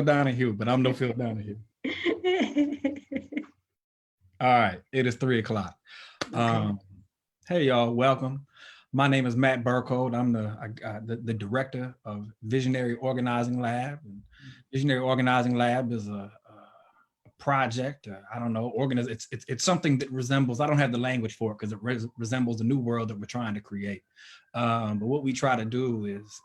Donahue, but I'm no Phil Donahue. All right, it is 3:00. Okay. Hey y'all, welcome. My name is Matt Birkhold. I'm the director of Visionary Organizing Lab. And Visionary Organizing Lab is a project. I don't know, it's something that resembles. I don't have the language for it because it resembles the new world that we're trying to create. But what we try to do is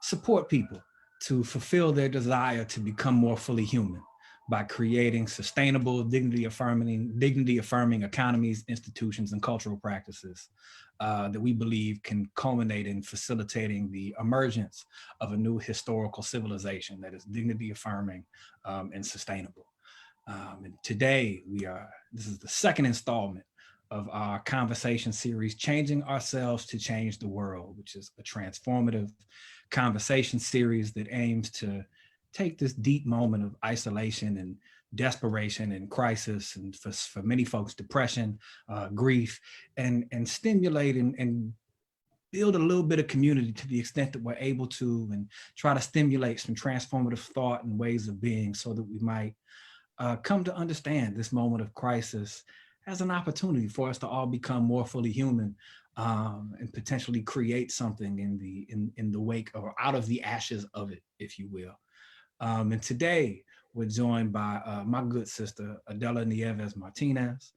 support people to fulfill their desire to become more fully human by creating sustainable, dignity-affirming economies, institutions, and cultural practices that we believe can culminate in facilitating the emergence of a new historical civilization that is dignity-affirming and sustainable. And today, this is the second installment of our conversation series, Changing Ourselves to Change the World, which is a transformative conversation series that aims to take this deep moment of isolation and desperation and crisis, and for many folks, depression, grief, and stimulate and build a little bit of community to the extent that we're able to, and try to stimulate some transformative thought and ways of being so that we might come to understand this moment of crisis as an opportunity for us to all become more fully human and potentially create something in the wake or out of the ashes of it, if you will. And today we're joined by my good sister, Adela Nieves Martinez,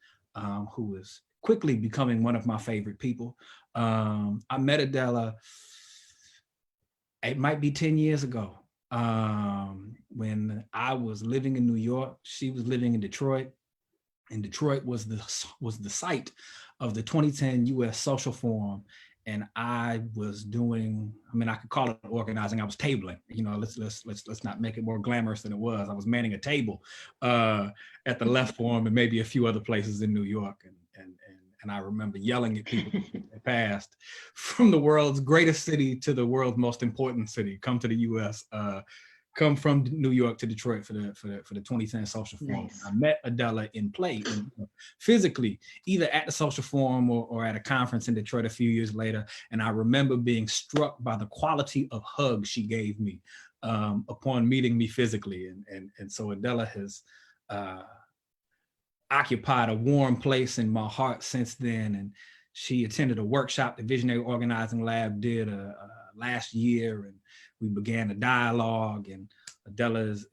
who is quickly becoming one of my favorite people. I met Adela, it might be 10 years ago, when I was living in New York. She was living in Detroit, and Detroit was the site of the 2010 U.S. Social Forum. And I was doing, I could call it organizing. I was tabling, let's not make it more glamorous than it was. I was manning a table at the Left Forum and maybe a few other places in New York. And I remember yelling at people that passed from the world's greatest city to the world's most important city, come to the U.S., come from New York to Detroit for the 2010 Social Forum. Nice. I met Adela in play, physically, either at the Social Forum or at a conference in Detroit a few years later. And I remember being struck by the quality of hugs she gave me upon meeting me physically. And so Adela has occupied a warm place in my heart since then. And she attended a workshop the Visionary Organizing Lab did last year, and we began a dialogue. And Adela is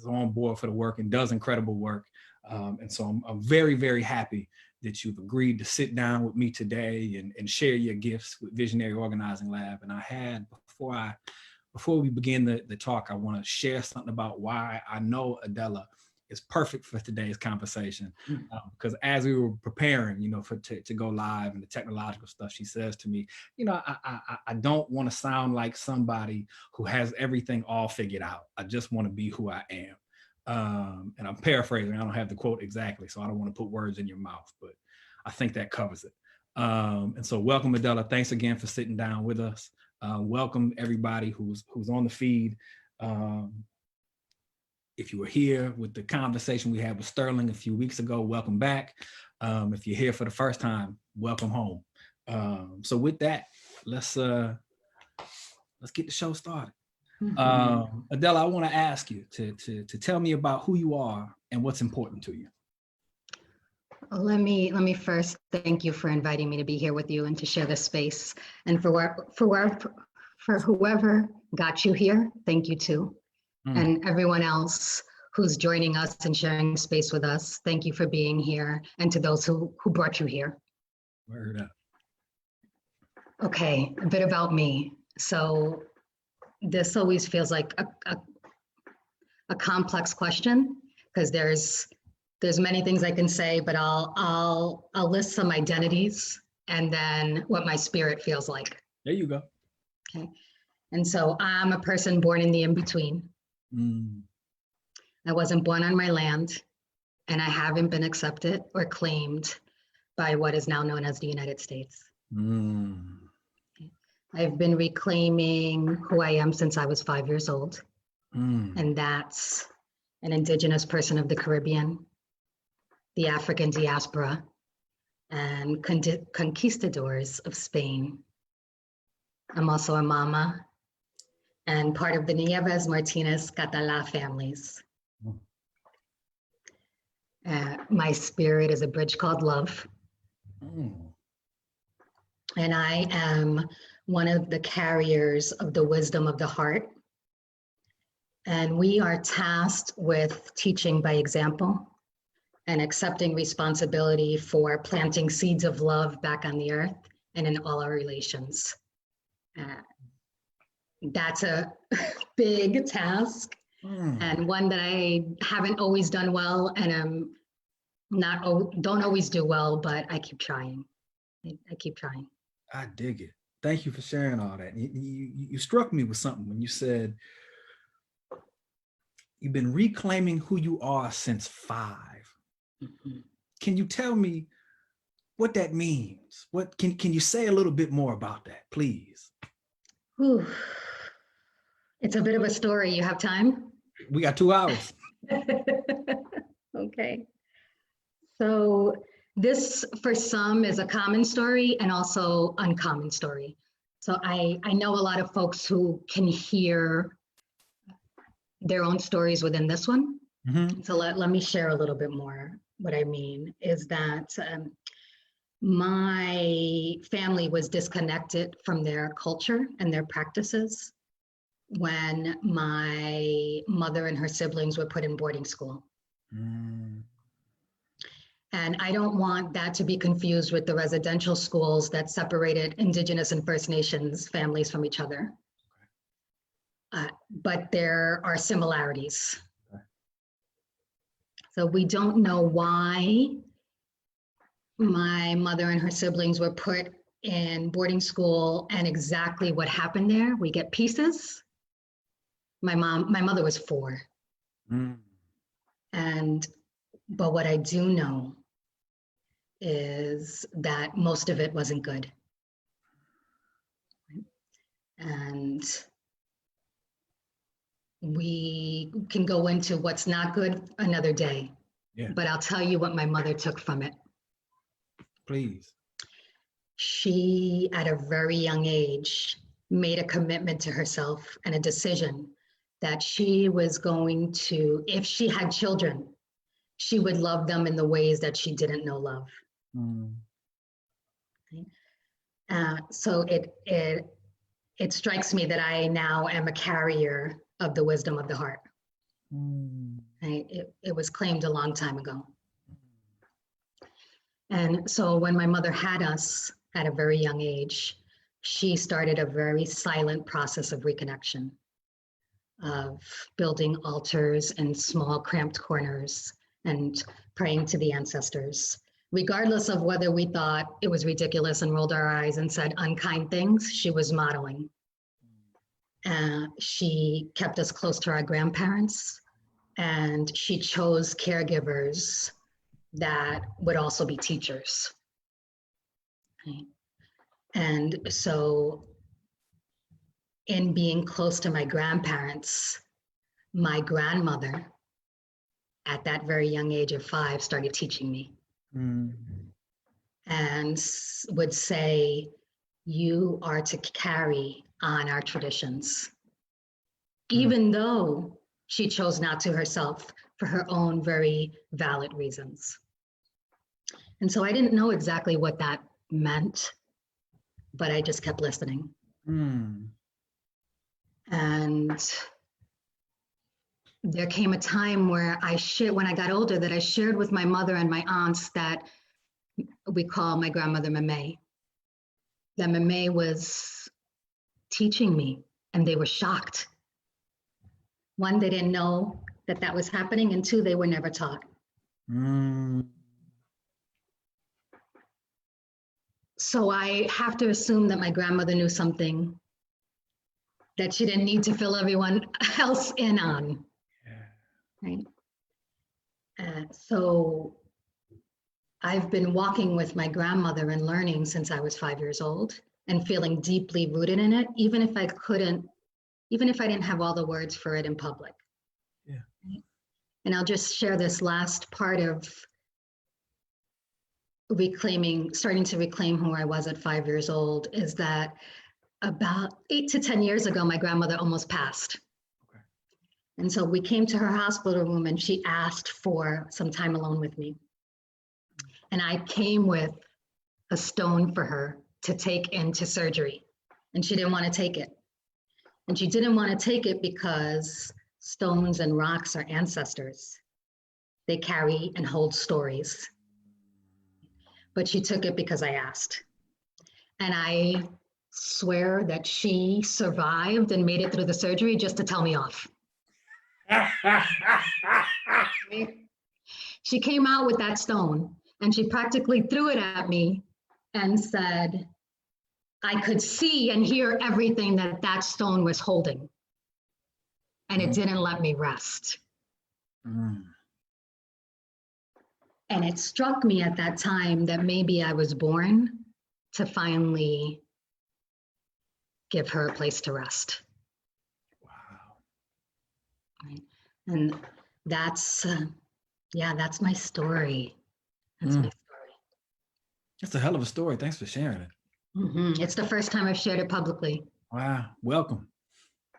on board for the work and does incredible work. And so I'm very, very happy that you've agreed to sit down with me today and share your gifts with Visionary Organizing Lab. And I had, before we begin the talk, I want to share something about why I know Adela is perfect for today's conversation. Because as we were preparing, to go live and the technological stuff, she says to me, I don't want to sound like somebody who has everything all figured out. I just want to be who I am. And I'm paraphrasing, I don't have the quote exactly, so I don't want to put words in your mouth, but I think that covers it. And so welcome, Adela. Thanks again for sitting down with us. Welcome everybody who's on the feed. If you were here with the conversation we had with Sterling a few weeks ago, welcome back. If you're here for the first time, welcome home. So with that, let's get the show started. Adela, I want to ask you to tell me about who you are and what's important to you. Let me first thank you for inviting me to be here with you and to share this space. And for whoever got you here, thank you too. And everyone else who's joining us and sharing space with us, thank you for being here. And to those who brought you here. Word up. Okay, a bit about me. So this always feels like a complex question, because there's many things I can say, but I'll list some identities and then what my spirit feels like. There you go. Okay, and so I'm a person born in the in-between. I wasn't born on my land, and I haven't been accepted or claimed by what is now known as the United States. I've been reclaiming who I am since I was 5 years old. And that's an Indigenous person of the Caribbean, the African diaspora, and conquistadors of Spain. I'm also a mama and part of the Nieves, Martinez, Catala families. My spirit is a bridge called love. And I am one of the carriers of the wisdom of the heart. And we are tasked with teaching by example and accepting responsibility for planting seeds of love back on the earth and in all our relations. That's a big task and one that I haven't always done well, and don't always do well, but I keep trying. I keep trying. I dig it. Thank you for sharing all that. You struck me with something when you said you've been reclaiming who you are since 5. Mm-hmm. Can you tell me what that means? What can you say a little bit more about that, please? Whew. It's a bit of a story. You have time? We got 2 hours. Okay. So this, for some, is a common story and also uncommon story. So I know a lot of folks who can hear their own stories within this one. Mm-hmm. So let me share a little bit more. What I mean is that my family was disconnected from their culture and their practices when my mother and her siblings were put in boarding school. And I don't want that to be confused with the residential schools that separated Indigenous and First Nations families from each other. But there are similarities. So we don't know why my mother and her siblings were put in boarding school and exactly what happened there. We get pieces. My mother was 4. But what I do know is that most of it wasn't good. And we can go into what's not good another day. Yeah. But I'll tell you what my mother took from it. Please. She, at a very young age, made a commitment to herself and a decision that she was going to, if she had children, she would love them in the ways that she didn't know love. So it strikes me that I now am a carrier of the wisdom of the heart. It was claimed a long time ago. And so when my mother had us at a very young age, she started a very silent process of reconnection, of building altars in small cramped corners and praying to the ancestors. Regardless of whether we thought it was ridiculous and rolled our eyes and said unkind things, she was modeling. She kept us close to our grandparents, and she chose caregivers that would also be teachers. Okay. And so in being close to my grandparents, my grandmother, at that very young age of 5, started teaching me. And would say, you are to carry on our traditions. Even though she chose not to herself for her own very valid reasons. And so I didn't know exactly what that meant, but I just kept listening. And there came a time where when I got older, that I shared with my mother and my aunts that we call my grandmother Mame. That Mame was teaching me, and they were shocked. 1, they didn't know that was happening, and 2, they were never taught. So I have to assume that my grandmother knew something that she didn't need to fill everyone else in on. Right? So I've been walking with my grandmother and learning since I was 5 years old and feeling deeply rooted in it, even if I didn't have all the words for it in public. Yeah. Right? And I'll just share this last part of starting to reclaim who I was at 5 years old, is that about 8 to 10 years ago, my grandmother almost passed. Okay. And so we came to her hospital room and she asked for some time alone with me. And I came with a stone for her to take into surgery. And she didn't want to take it. And she didn't want to take it because stones and rocks are ancestors. They carry and hold stories. But she took it because I asked. And I swear that she survived and made it through the surgery just to tell me off. She came out with that stone and she practically threw it at me and said, I could see and hear everything that that stone was holding. And it didn't let me rest. Mm. And it struck me at that time that maybe I was born to finally give her a place to rest. Wow. Right? And that's, that's my story. That's my story. That's a hell of a story. Thanks for sharing it. It's the first time I've shared it publicly. Wow. Welcome.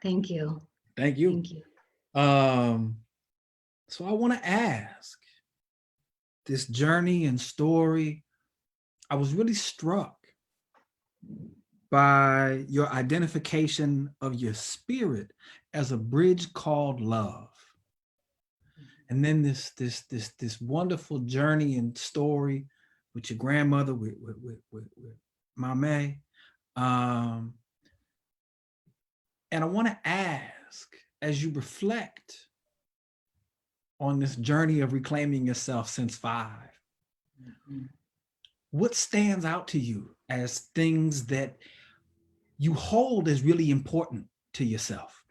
Thank you. Thank you. Thank you. So I want to ask, this journey and story, I was really struck by your identification of your spirit as a bridge called love. And then this wonderful journey and story with your grandmother, with Mame. And I want to ask, as you reflect on this journey of reclaiming yourself since 5, what stands out to you as things that you hold as really important to yourself?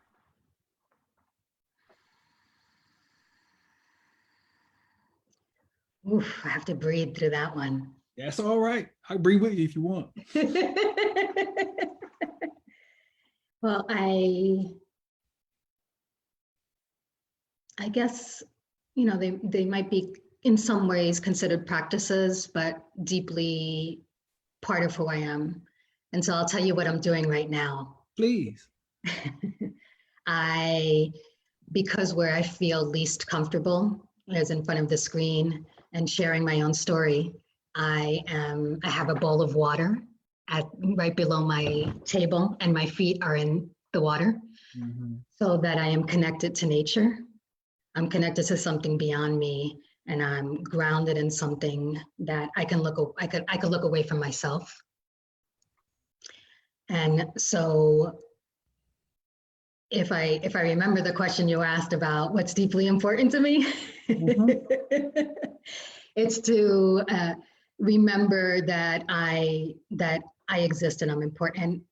Oof, I have to breathe through that one. That's all right. I'll breathe with you if you want. Well, I guess, they might be in some ways considered practices, but deeply part of who I am. And so I'll tell you what I'm doing right now. Please. Because where I feel least comfortable is in front of the screen and sharing my own story. I have a bowl of water right below my table, and my feet are in the water, so that I am connected to nature. I'm connected to something beyond me, and I'm grounded in something that I could look away from myself. And so if I remember the question you asked about what's deeply important to me, it's to remember that I exist and I'm important,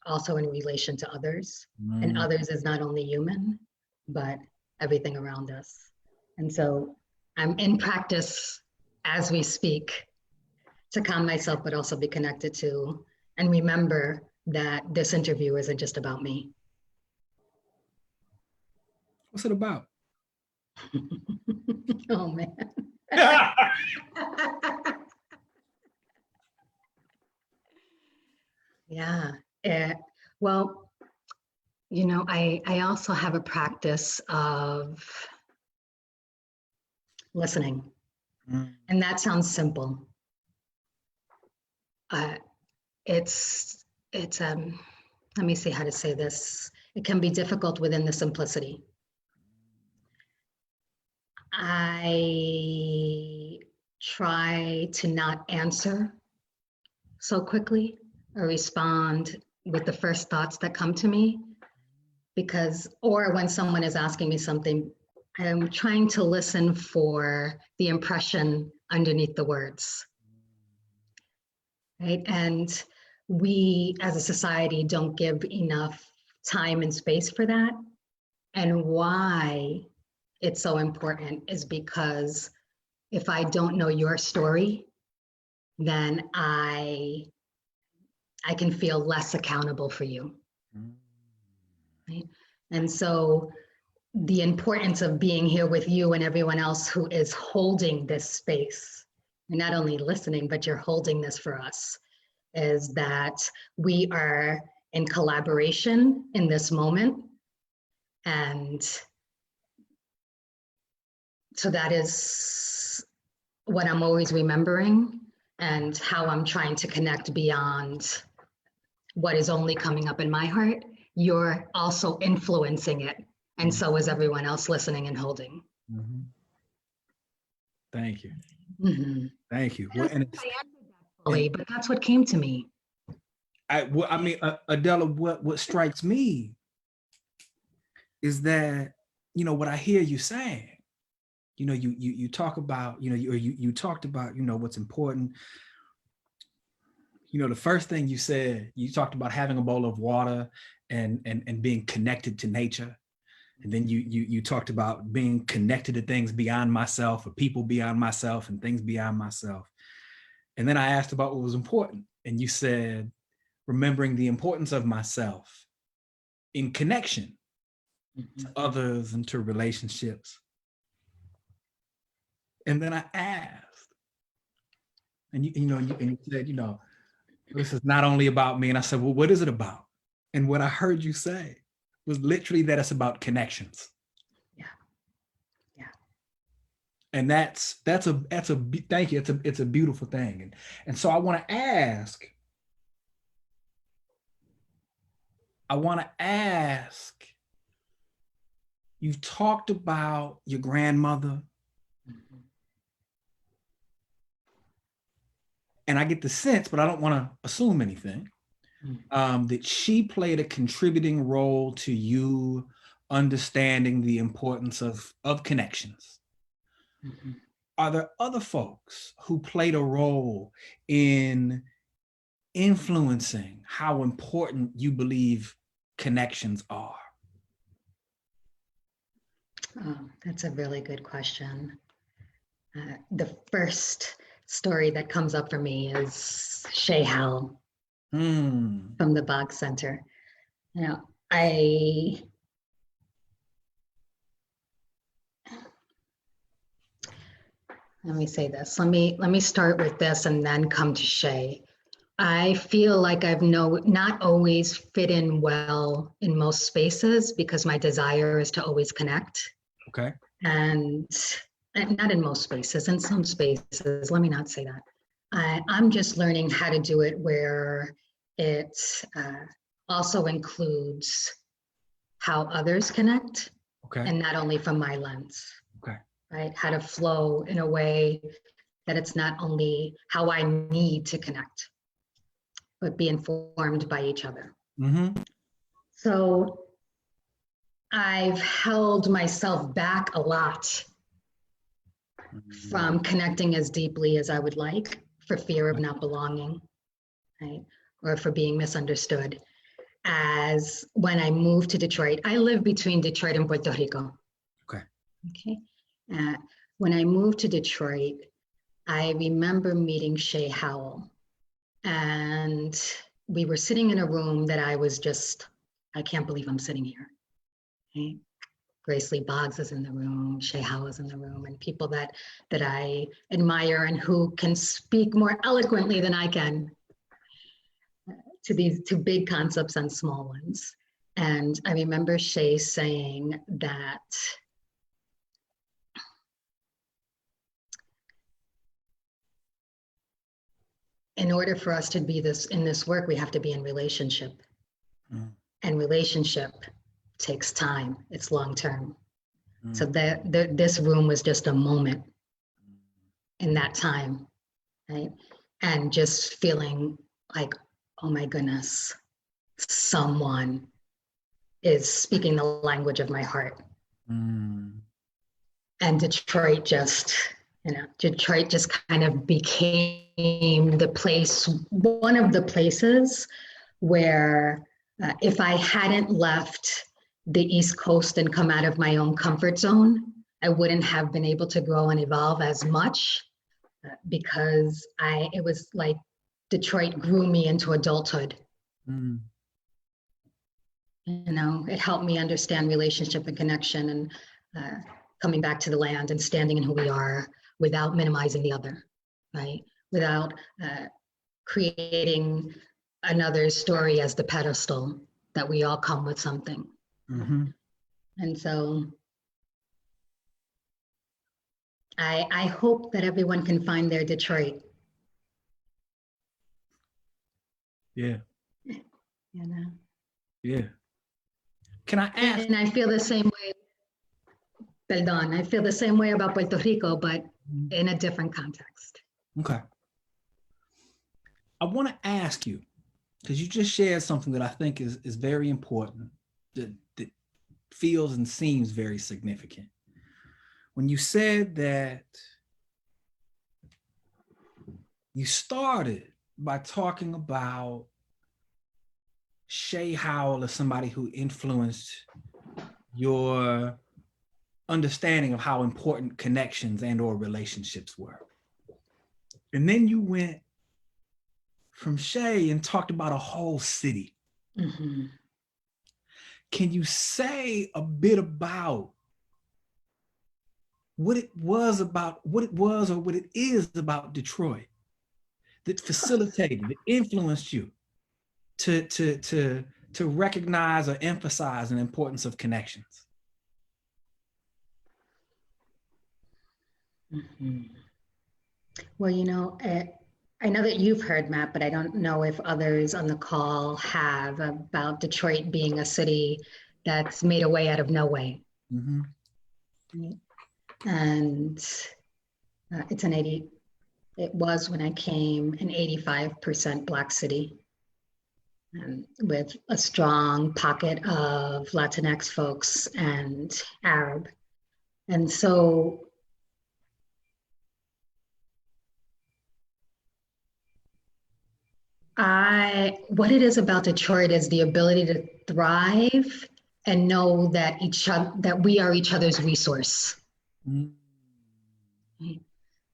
also in relation to others. And others is not only human, but everything around us. And so I'm in practice as we speak to calm myself, but also be connected to and remember that this interview isn't just about me. What's it about? Oh, man. Yeah. Well, I also have a practice of listening. And that sounds simple. It's let me see how to say this. It can be difficult within the simplicity. I try to not answer so quickly or respond with the first thoughts that come to me, or when someone is asking me something, I'm trying to listen for the impression underneath the words, right? And we as a society don't give enough time and space for that. And why it's so important is because if I don't know your story, then I can feel less accountable for you. Right? And so the importance of being here with you and everyone else who is holding this space, you're not only listening, but you're holding this for us, is that we are in collaboration in this moment. And so that is what I'm always remembering, and how I'm trying to connect beyond what is only coming up in my heart. You're also influencing it, and so is everyone else listening and holding. Mm-hmm. Thank you. Mm-hmm. Thank you. Well, and it's, but that's what came to me. Adela, what strikes me is that, what I hear you saying, you talk about, you talked about, what's important. The first thing you said, you talked about having a bowl of water and being connected to nature. And then you talked about being connected to things beyond myself, or people beyond myself, and things beyond myself. And then I asked about what was important. And you said, remembering the importance of myself in connection to others and to relationships. And then I asked, and you said, this is not only about me. And I said, well, what is it about? And what I heard you say was literally that it's about connections. Yeah. And that's a thank you. It's a beautiful thing. And so I want to ask, you've talked about your grandmother. And I get the sense, but I don't want to assume anything, that she played a contributing role to you understanding the importance of connections. Mm-hmm. Are there other folks who played a role in influencing how important you believe connections are? Oh, that's a really good question. The first story that comes up for me is Shay Howell from the Bach Center. Let me say this. Let me start with this and then come to Shay. I feel like I've not always fit in well in most spaces because my desire is to always connect. Okay. And not in most spaces, in some spaces, let me not say that. I'm just learning how to do it where it also includes how others connect, okay, and not only from my lens. Okay. Right? How to flow in a way that it's not only how I need to connect, but be informed by each other. Mm-hmm. So I've held myself back a lot from connecting as deeply as I would like for fear of not belonging, right? Or for being misunderstood. As when I moved to Detroit, I live between Detroit and Puerto Rico. Okay. When I moved to Detroit, I remember meeting Shay Howell, and we were sitting in a room that I was just, I can't believe I'm sitting here. Okay? Grace Lee Boggs is in the room, Shay Howell is in the room, and people that I admire and who can speak more eloquently than I can to big concepts and small ones. And I remember Shay saying that in order for us to be in this work, we have to be in relationship. And relationship takes time. It's long term. So this room was just a moment in that time, right? And just feeling like, oh my goodness, someone is speaking the language of my heart. And Detroit just kind of became the place, one of the places where if I hadn't left the East Coast and come out of my own comfort zone, I wouldn't have been able to grow and evolve as much because it was like Detroit grew me into adulthood. It helped me understand relationship and connection and coming back to the land and standing in who we are without minimizing the other, right? Without creating another's story as the pedestal, that we all come with something. Mm-hmm. And so I hope that everyone can find their Detroit. Yeah. You know? Yeah. Can I ask? And I feel the same way, perdón, I feel the same way about Puerto Rico, but in a different context. Okay. I want to ask you, because you just shared something that I think is very important, that feels and seems very significant. When you said that you started by talking about Shay Howell as somebody who influenced your understanding of how important connections and or relationships were. And then you went from Shay and talked about a whole city. Mm-hmm. Can you say a bit about what it was or what it is about Detroit that facilitated, that influenced you to recognize or emphasize the importance of connections? Mm-hmm. Well, you know, I know that you've heard, Matt, but I don't know if others on the call have, about Detroit being a city that's made a way out of no way. Mm-hmm. Right? And it was when I came, an 85% Black city, with a strong pocket of Latinx folks and Arab. And so what it is about Detroit is the ability to thrive and know that that we are each other's resource. Mm-hmm. Right?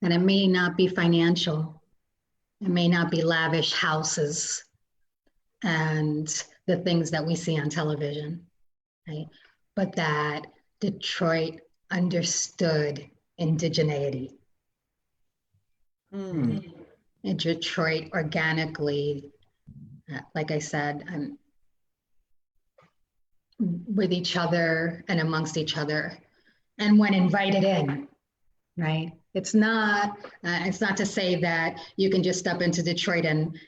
And it may not be financial, it may not be lavish houses and the things that we see on television, right? But that Detroit understood indigeneity. Mm. In Detroit organically, like I said, with each other and amongst each other, and when invited in, right? It's not to say that you can just step into Detroit and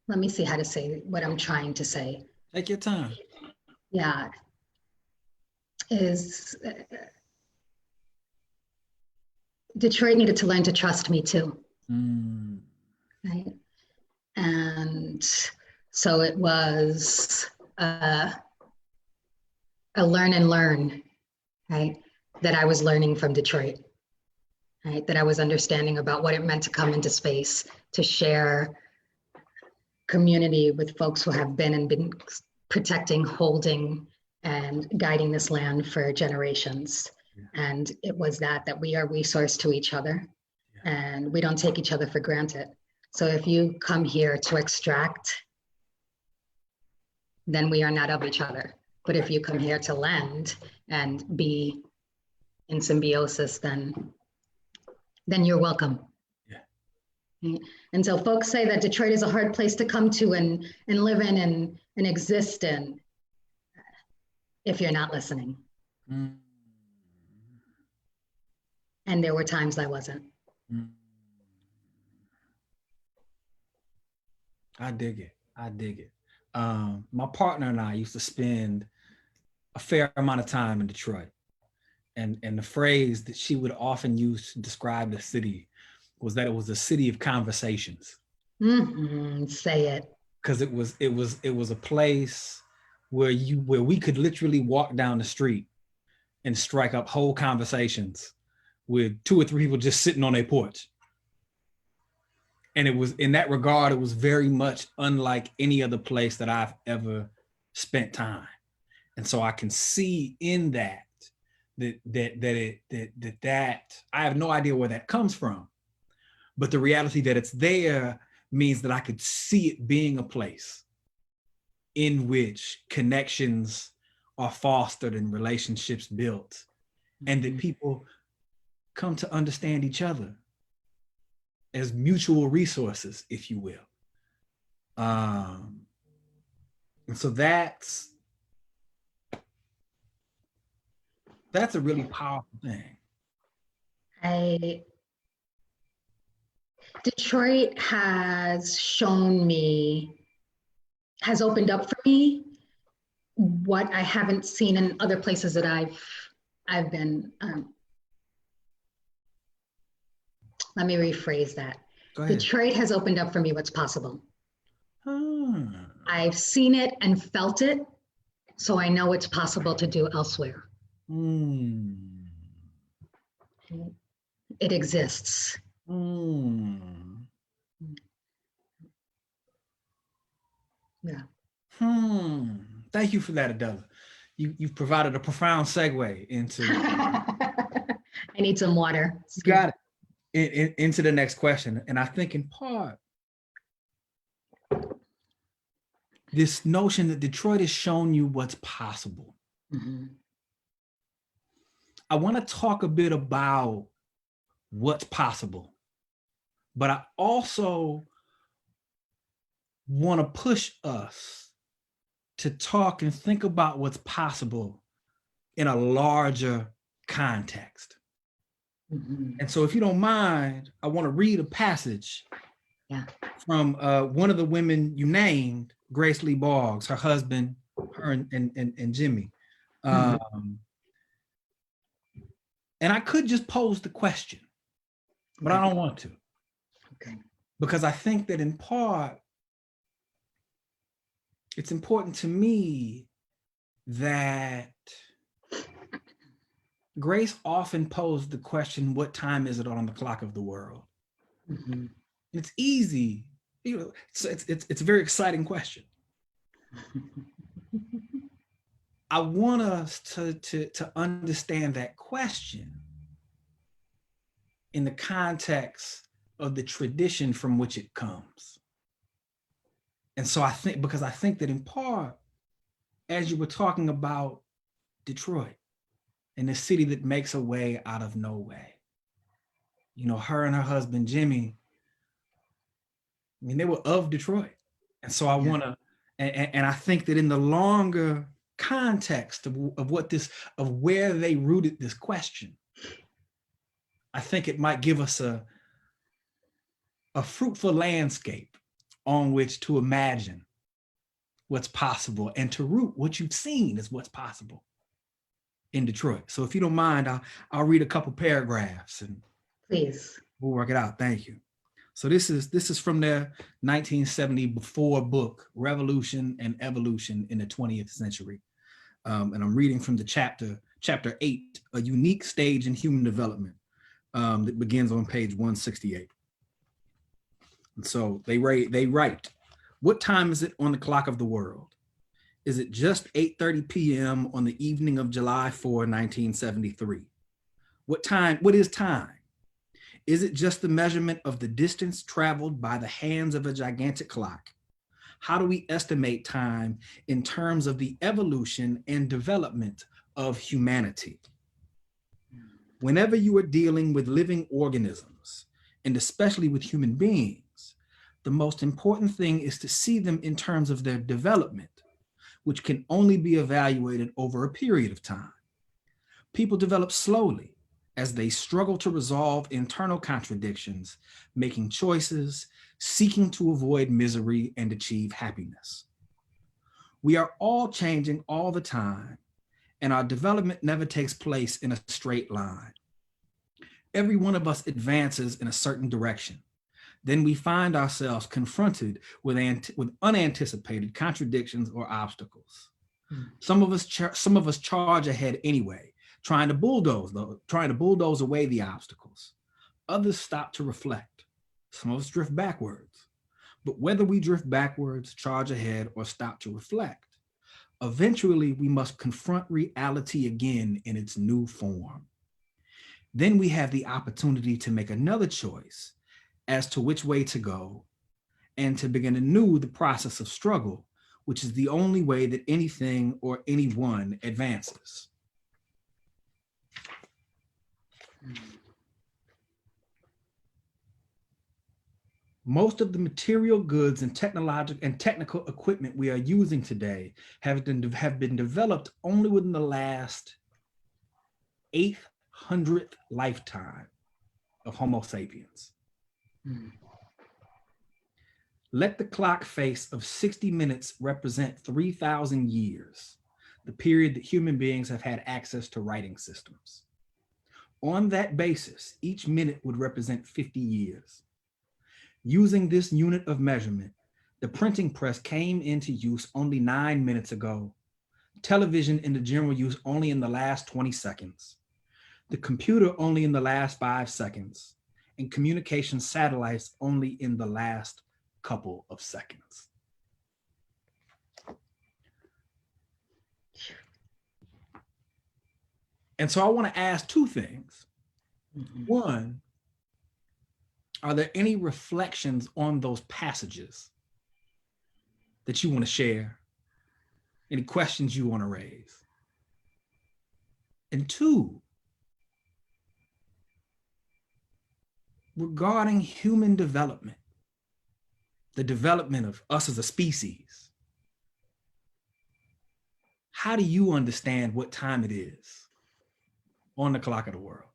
let me see how to say what I'm trying to say. Take your time. Yeah, is Detroit needed to learn to trust me too. Mm. Right? And so it was a learn and learn, right? That I was learning from Detroit, right? That I was understanding about what it meant to come into space, to share community with folks who have been protecting, holding, and guiding this land for generations. Yeah. And it was that we are resource to each other, Yeah. and we don't take each other for granted. So if you come here to extract, then we are not of each other. But if you come here to lend and be in symbiosis, then you're welcome. Yeah. And so folks say that Detroit is a hard place to come to and live in and exist in if you're not listening. Mm. And there were times I wasn't. Mm. I dig it. I dig it. My partner and I used to spend a fair amount of time in Detroit. And the phrase that she would often use to describe the city was that it was a city of conversations. Mm-hmm. Say it. Because it was a place where we could literally walk down the street and strike up whole conversations with 2 or 3 people just sitting on a porch. And it was, in that regard, it was very much unlike any other place that I've ever spent time. And so I can see in that I have no idea where that comes from, but the reality that it's there means that I could see it being a place in which connections are fostered and relationships built and that people come to understand each other as mutual resources, if you will. And so that's a really powerful thing. Detroit has opened up for me what I haven't seen in other places that I've been. Let me rephrase that. Go ahead. Detroit has opened up for me what's possible. I've seen it and felt it, so I know it's possible to do elsewhere. It exists. Yeah. Thank you for that, Adela. You've provided a profound segue into. I need some water. Got it. Into the next question, and I think in part this notion that Detroit has shown you what's possible. I want to talk a bit about what's possible, but I also want to push us to talk and think about what's possible in a larger context. And so if you don't mind, I want to read a passage from one of the women you named, Grace Lee Boggs, her husband, her and Jimmy. And I could just pose the question, but I don't want to. Because I think that in part, it's important to me that Grace often posed the question, what time is it on the clock of the world? It's easy, it's a very exciting question. I want us to understand that question in the context of the tradition from which it comes. And so I think that in part, as you were talking about Detroit and the city that makes a way out of no way, her and her husband, Jimmy, they were of Detroit. And so I want to, and I think that in the longer context of where they rooted this question, I think it might give us a fruitful landscape on which to imagine what's possible and to root what you've seen as what's possible in Detroit. So if you don't mind, I'll read a couple paragraphs and please, we'll work it out. Thank you. So this is from their 1974 book, Revolution and Evolution in the 20th Century. And I'm reading from the chapter 8, A Unique Stage in Human Development, that begins on page 168. And so they write, what time is it on the clock of the world? Is it just 8:30 p.m. on the evening of July 4, 1973? What is time? Is it just the measurement of the distance traveled by the hands of a gigantic clock? How do we estimate time in terms of the evolution and development of humanity? Whenever you are dealing with living organisms, and especially with human beings, the most important thing is to see them in terms of their development, which can only be evaluated over a period of time. People develop slowly as they struggle to resolve internal contradictions, making choices, seeking to avoid misery and achieve happiness. We are all changing all the time, and our development never takes place in a straight line. Every one of us advances in a certain direction. Then we find ourselves confronted with unanticipated contradictions or obstacles. Some of us charge ahead anyway, trying to bulldoze away the obstacles. Others stop to reflect. Some of us drift backwards. But whether we drift backwards, charge ahead, or stop to reflect, eventually we must confront reality again in its new form. Then we have the opportunity to make another choice as to which way to go and to begin anew the process of struggle, which is the only way that anything or anyone advances. Most of the material goods and technical equipment we are using today have been developed only within the last 800th lifetime of Homo sapiens. Let the clock face of 60 minutes represent 3,000 years, the period that human beings have had access to writing systems. On that basis, each minute would represent 50 years. Using this unit of measurement, the printing press came into use only 9 minutes ago, television into general use only in the last 20 seconds, the computer only in the last 5 seconds, and communication satellites only in the last couple of seconds. And so I want to ask two things. One, are there any reflections on those passages that you want to share? Any questions you want to raise? And two, regarding human development, the development of us as a species, how do you understand what time it is on the clock of the world?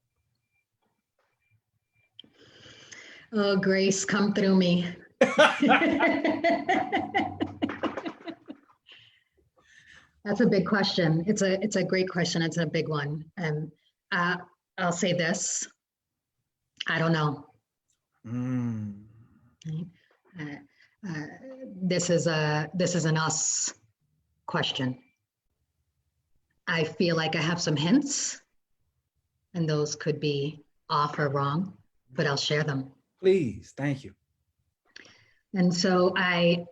Oh, Grace, come through me. That's a big question. It's a great question. It's a big one. And I'll say this. I don't know. This is an us question. I feel like I have some hints, and those could be off or wrong, but I'll share them. Please, thank you. And so I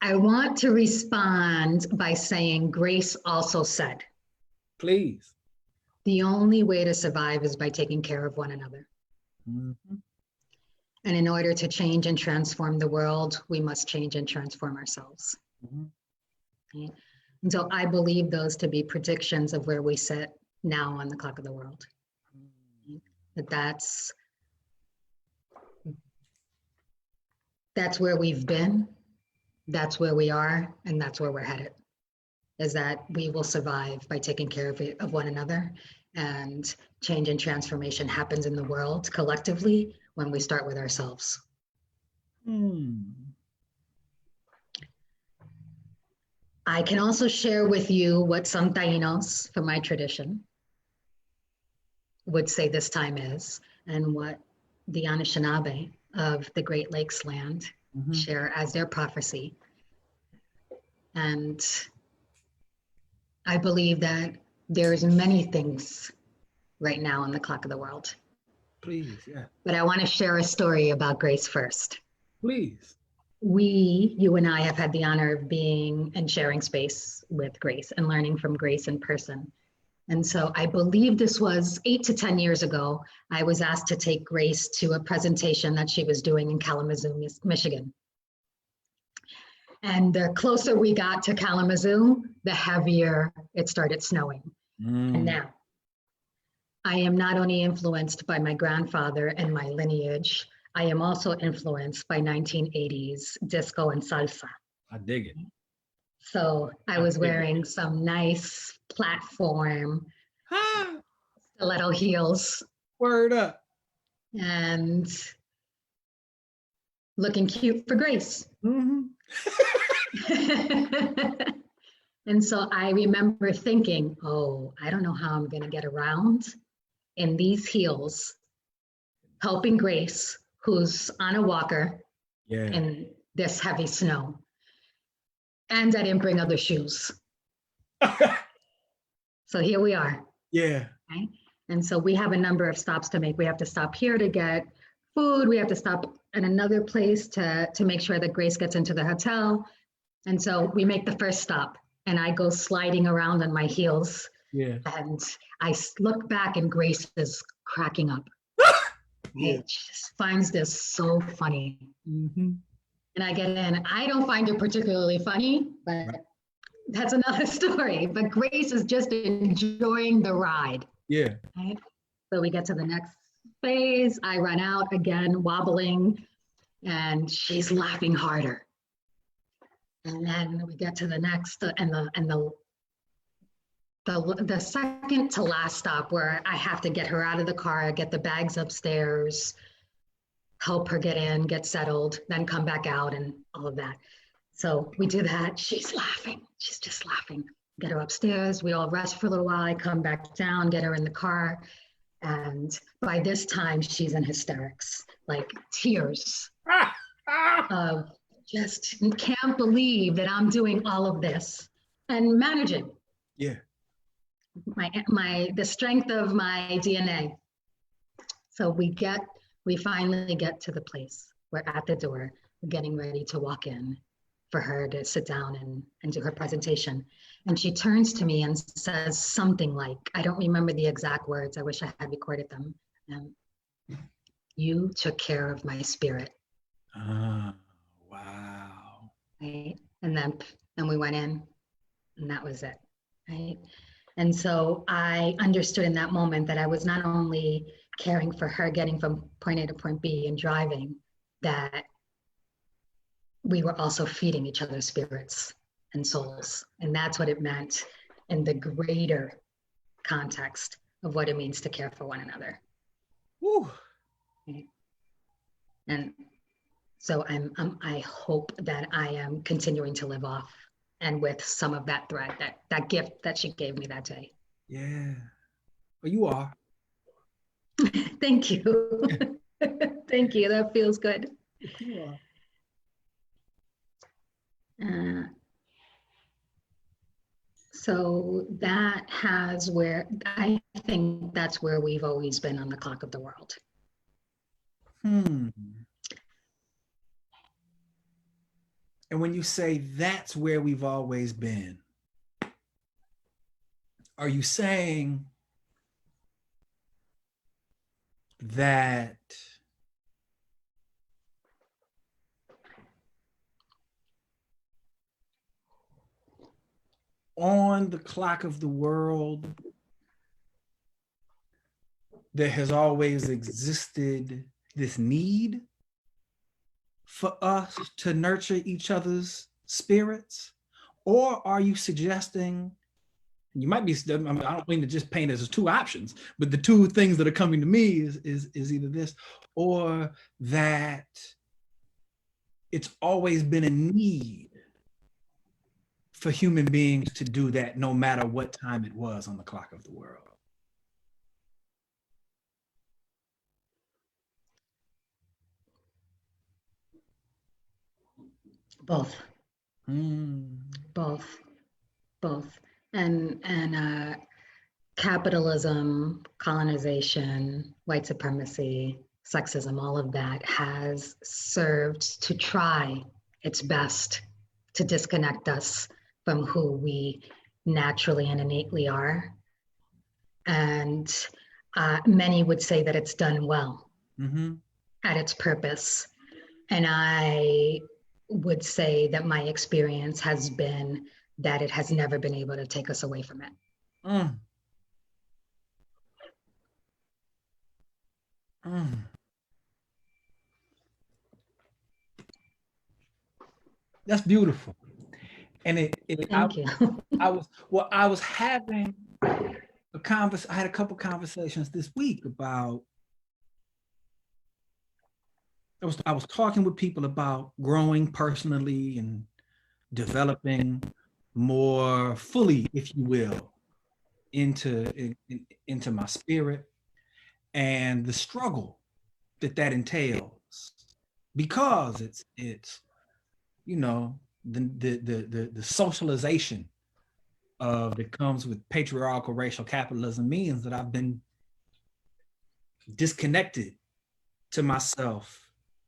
want to respond by saying Grace also said, please. The only way to survive is by taking care of one another. Mm-hmm. And in order to change and transform the world, we must change and transform ourselves. Mm-hmm. Right? And so I believe those to be predictions of where we sit now on the clock of the world. That's where we've been, that's where we are, and that's where we're headed. Is that we will survive by taking care of one another, and change and transformation happens in the world collectively when we start with ourselves. I can also share with you what some Tainos from my tradition would say this time is, and what the Anishinaabe of the Great Lakes land share as their prophecy. And I believe that there's many things right now on the clock of the world. Please, yeah. But I want to share a story about Grace first. Please. You and I have had the honor of being and sharing space with Grace and learning from Grace in person. And so I believe this was 8 to 10 years ago, I was asked to take Grace to a presentation that she was doing in Kalamazoo, Michigan. And the closer we got to Kalamazoo, the heavier it started snowing. And now, I am not only influenced by my grandfather and my lineage, I am also influenced by 1980s disco and salsa. I dig it. So I was wearing some nice platform, stiletto heels. Word up. And looking cute for Grace. And so I remember thinking, oh, I don't know how I'm gonna get around in these heels, helping Grace, who's on a walker in this heavy snow. And I didn't bring other shoes. So here we are. Yeah. Okay? And so we have a number of stops to make. We have to stop here to get food. We have to stop at another place to make sure that Grace gets into the hotel. And so we make the first stop, and I go sliding around on my heels. Yeah. And I look back, and Grace is cracking up. She just finds this so funny. And I get in. I don't find it particularly funny, but that's another story. But Grace is just enjoying the ride. Yeah. Right? So we get to the next face. I run out again, wobbling, and she's laughing harder. And then we get to the next, and the second to last stop where I have to get her out of the car, get the bags upstairs, help her get in, get settled, then come back out and all of that. So we do that. She's laughing. She's just laughing. Get her upstairs. We all rest for a little while. I come back down, get her in the car. And by this time, she's in hysterics, like tears of just can't believe that I'm doing all of this and managing. Yeah. The strength of my DNA. So we finally get to the place. We're at the door, we're getting ready to walk in for her to sit down and do her presentation. And she turns to me and says something like, I don't remember the exact words, I wish I had recorded them. You took care of my spirit. Wow. Right? And then we went in and that was it, right? And so I understood in that moment that I was not only caring for her, getting from point A to point B and driving, that we were also feeding each other's spirits and souls. And that's what it meant in the greater context of what it means to care for one another. Woo. Okay. And so I hope that I am continuing to live off and with some of that thread, that gift that she gave me that day. Yeah. Well, you are. Thank you. Thank you. That feels good. You are. So that has where I think that's where we've always been on the clock of the world. And when you say that's where we've always been, are you saying that on the clock of the world, there has always existed this need for us to nurture each other's spirits? Or are you suggesting, you might be, I don't mean to just paint it as two options, but the two things that are coming to me is either this or that it's always been a need for human beings to do that no matter what time it was on the clock of the world? Both. Mm. Both. And capitalism, colonization, white supremacy, sexism, all of that has served to try its best to disconnect us from who we naturally and innately are. And many would say that it's done well at its purpose. And I would say that my experience has been that it has never been able to take us away from it. That's beautiful. And Thank you. I was having I had a couple conversations this week about, I was talking with people about growing personally and developing more fully, if you will, into my spirit and the struggle that entails, because it's you know, the socialization that comes with patriarchal racial capitalism means that I've been disconnected from myself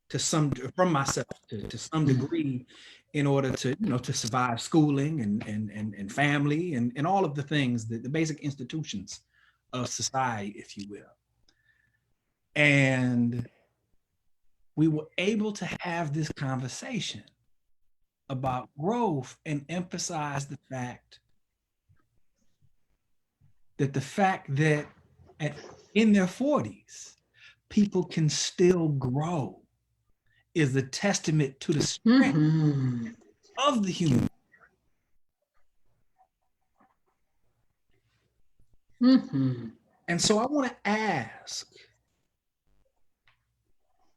to some degree in order to survive schooling and family and all of the things, the basic institutions of society, if you will. And we were able to have this conversation about growth and emphasize the fact that in their 40s, people can still grow is a testament to the strength Mm-hmm. of the human. Mm-hmm. And so I want to ask,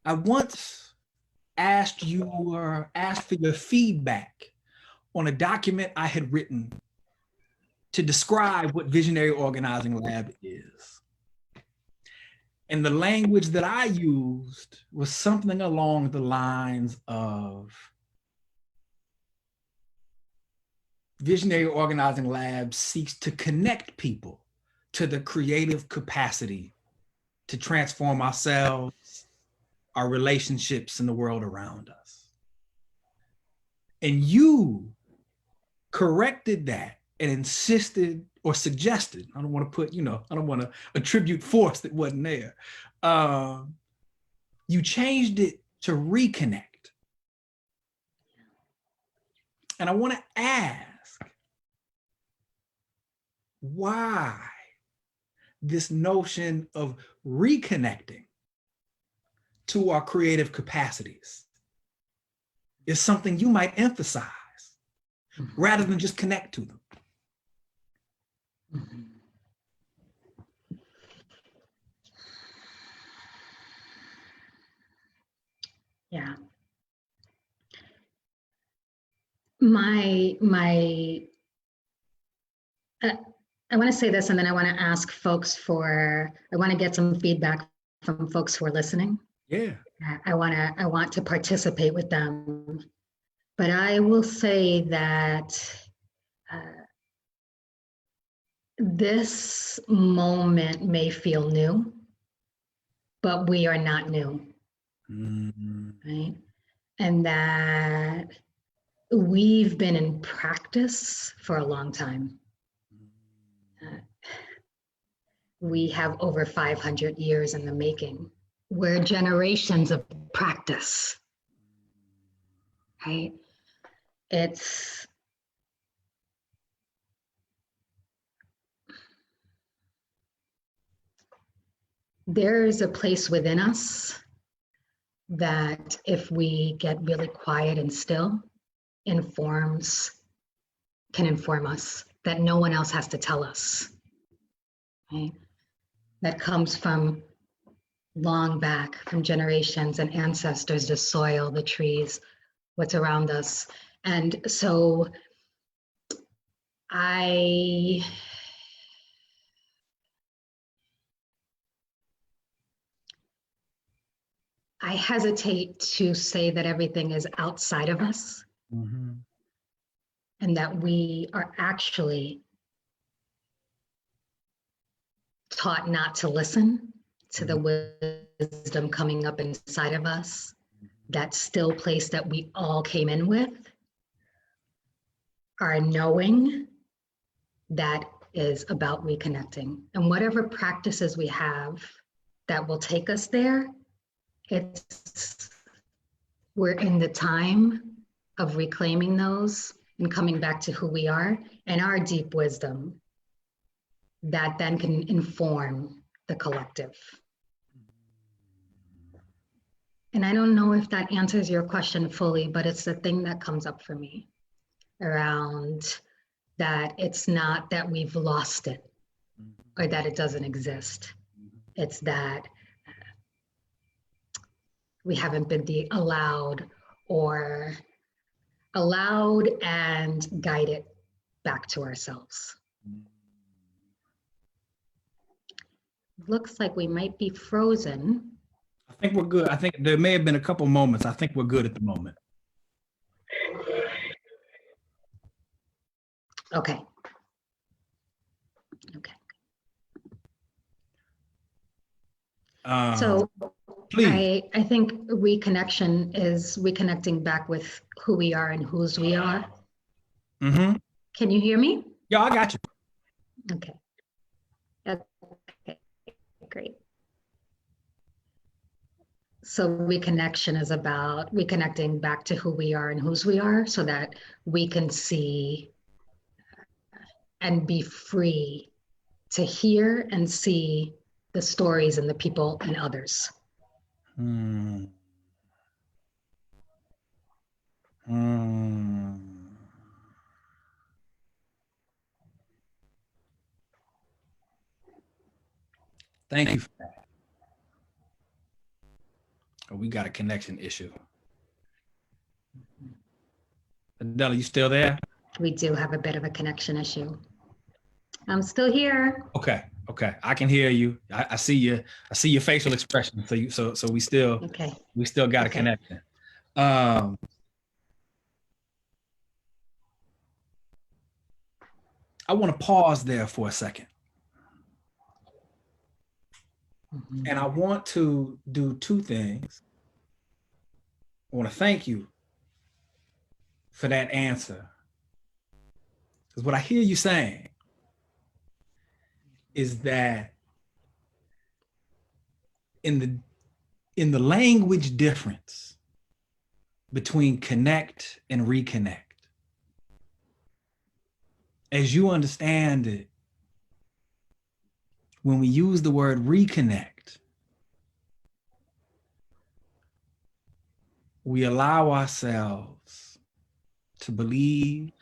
I once asked for your feedback on a document I had written to describe what Visionary Organizing Lab is. And the language that I used was something along the lines of Visionary Organizing Lab seeks to connect people to the creative capacity to transform ourselves, our relationships, and the world around us. And you corrected that and insisted or suggested, I don't want to put, I don't want to attribute force that wasn't there. You changed it to reconnect. And I want to ask why this notion of reconnecting to our creative capacities is something you might emphasize rather than just connect to them. Mm-hmm. Yeah. I want to say this, and then I want to ask folks I want to get some feedback from folks who are listening. Yeah. I want to participate with them. But I will say that this moment may feel new, but we are not new, right? And that we've been in practice for a long time. We have over 500 years in the making. We're generations of practice, right? There's a place within us that if we get really quiet and still, can inform us, that no one else has to tell us, right? That comes from long back, from generations and ancestors, the soil, the trees, what's around us. And so I hesitate to say that everything is outside of us, and that we are actually taught not to listen to the wisdom coming up inside of us, that still place that we all came in with, our knowing that is about reconnecting. And whatever practices we have that will take us there, we're in the time of reclaiming those and coming back to who we are and our deep wisdom that then can inform the collective. And I don't know if that answers your question fully, but it's the thing that comes up for me around that it's not that we've lost it or that it doesn't exist. It's that we haven't been allowed and guided back to ourselves. Looks like we might be frozen. I think we're good. I think there may have been a couple moments. I think we're good at the moment. Okay. So please. I think reconnection is reconnecting back with who we are and whose we are. Can you hear me? Yeah, I got you. Okay. Okay, great. So reconnection is about reconnecting back to who we are and whose we are so that we can see and be free to hear and see the stories and the people and others. Hmm. Hmm. Thank you for that. Oh, we got a connection issue. Adela, you still there? We do have a bit of a connection issue. I'm still here. Okay. Okay. I can hear you. I see you. I see your facial expression. So we still Okay. got a Okay. connection. I want to pause there for a second. And I want to do two things. I want to thank you for that answer. Because what I hear you saying is that in the language difference between connect and reconnect, as you understand it, when we use the word reconnect, we allow ourselves to believe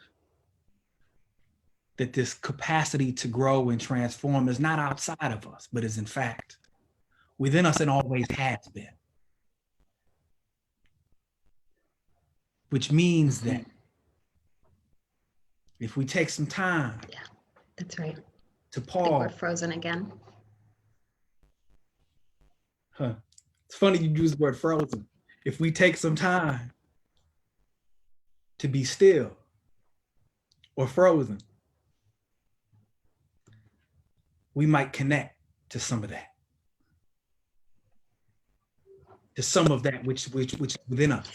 that this capacity to grow and transform is not outside of us, but is in fact within us and always has been. Which means that if we take some time, Yeah, that's right. to I think we're pause. frozen again. Huh. It's funny you use the word frozen. If we take some time to be still or frozen, we might connect to some of that, to some of that which is within us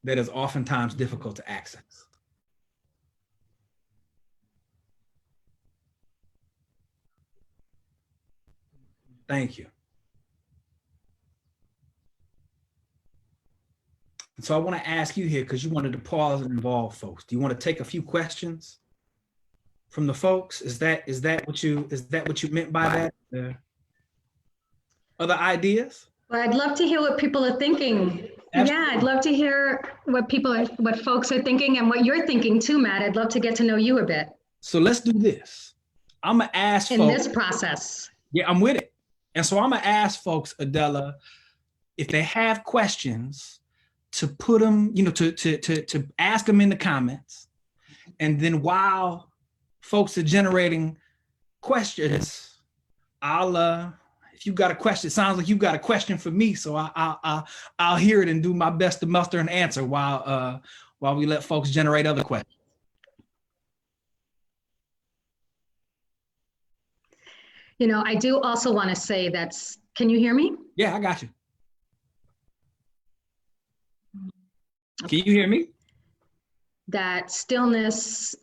that is oftentimes difficult to access. Thank you. And so I want to ask you here, because you wanted to pause and involve folks. Do you want to take a few questions from the folks? Is that what you meant by that? Other ideas? Well, I'd love to hear what people are thinking. Absolutely. Yeah, I'd love to hear what folks are thinking and what you're thinking too, Matt. I'd love to get to know you a bit. So let's do this. I'm gonna ask in folks. This process. Yeah, I'm with it. And so I'm gonna ask folks, Adela, if they have questions, to put them, to ask them in the comments. And then while folks are generating questions, if you got a question, it sounds like you got a question for me. So I'll hear it and do my best to muster an answer while we let folks generate other questions. I do also want to say can you hear me? Yeah, I got you. Can you hear me? That stillness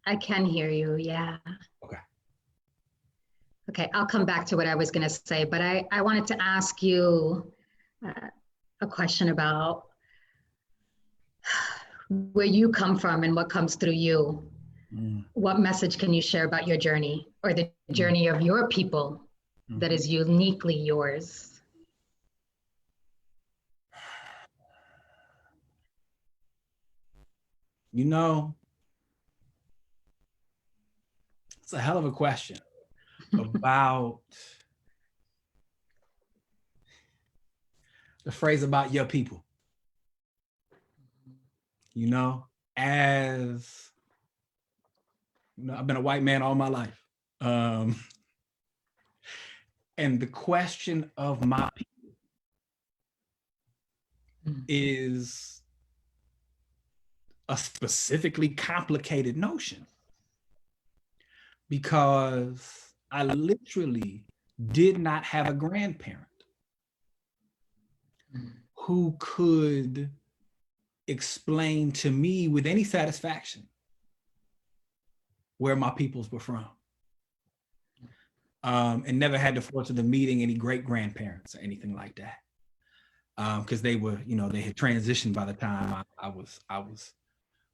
I can hear you, yeah. Okay. Okay, I'll come back to what I was going to say, but I wanted to ask you a question about where you come from and what comes through you. What message can you share about your journey or the journey of your people that is uniquely yours? It's a hell of a question about the phrase about your people. As I've been a white man all my life. And the question of my people is a specifically complicated notion, because I literally did not have a grandparent who could explain to me with any satisfaction where my peoples were from. And never had the fortune of meeting any great grandparents or anything like that. Because they were, they had transitioned by the time I was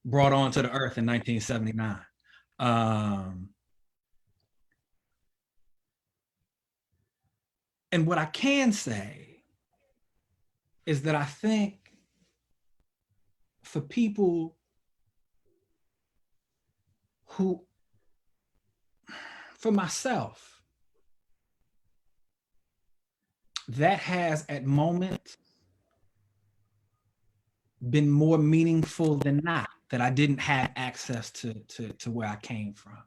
brought onto the earth in 1979. And what I can say is that I think for people who, for myself, that has at moments been more meaningful than not, that I didn't have access to where I came from.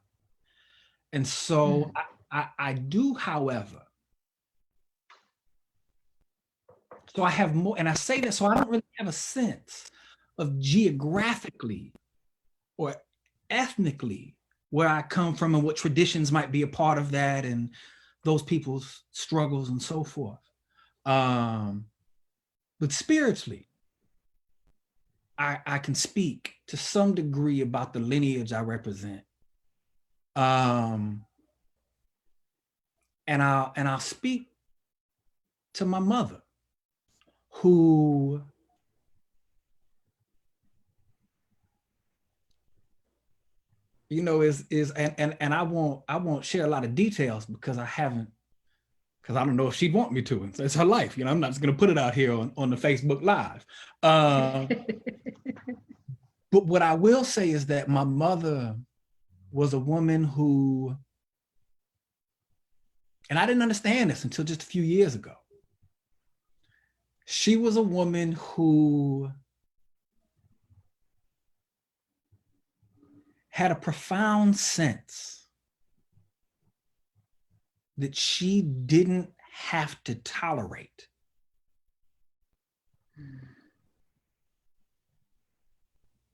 And so I do, however, so I have more, and I say that so I don't really have a sense of geographically or ethnically where I come from and what traditions might be a part of that and those people's struggles and so forth. But spiritually, I can speak to some degree about the lineage I represent. And I'll speak to my mother, who is and I won't share a lot of details because I don't know if she'd want me to. It's her life, I'm not just gonna put it out here on the Facebook Live. But what I will say is that my mother was a woman who, and I didn't understand this until just a few years ago. She was a woman who had a profound sense that she didn't have to tolerate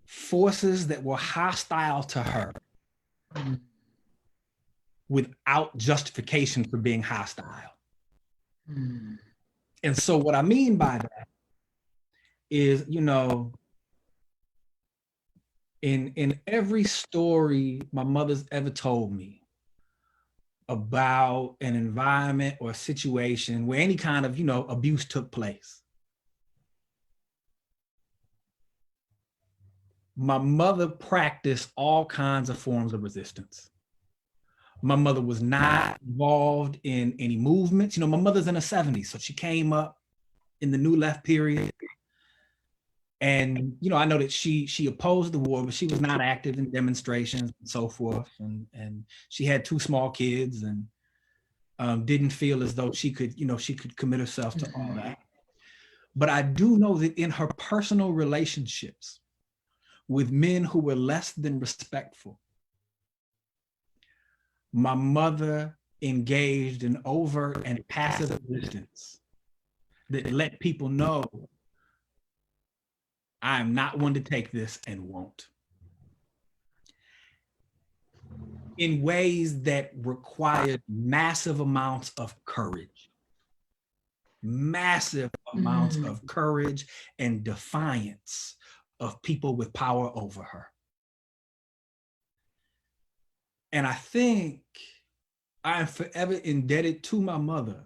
forces that were hostile to her without justification for being hostile. And so what I mean by that is, in every story my mother's ever told me about an environment or a situation where any kind of, abuse took place, my mother practiced all kinds of forms of resistance. My mother was not involved in any movements. My mother's in her 70s, so she came up in the New Left period. And, I know that she opposed the war, but she was not active in demonstrations and so forth. And she had 2 small kids and didn't feel as though she could commit herself to all that. But I do know that in her personal relationships with men who were less than respectful, my mother engaged in overt and passive resistance that let people know, I'm not one to take this and won't. In ways that required massive amounts of courage. Massive amounts of courage and defiance of people with power over her. And I think I am forever indebted to my mother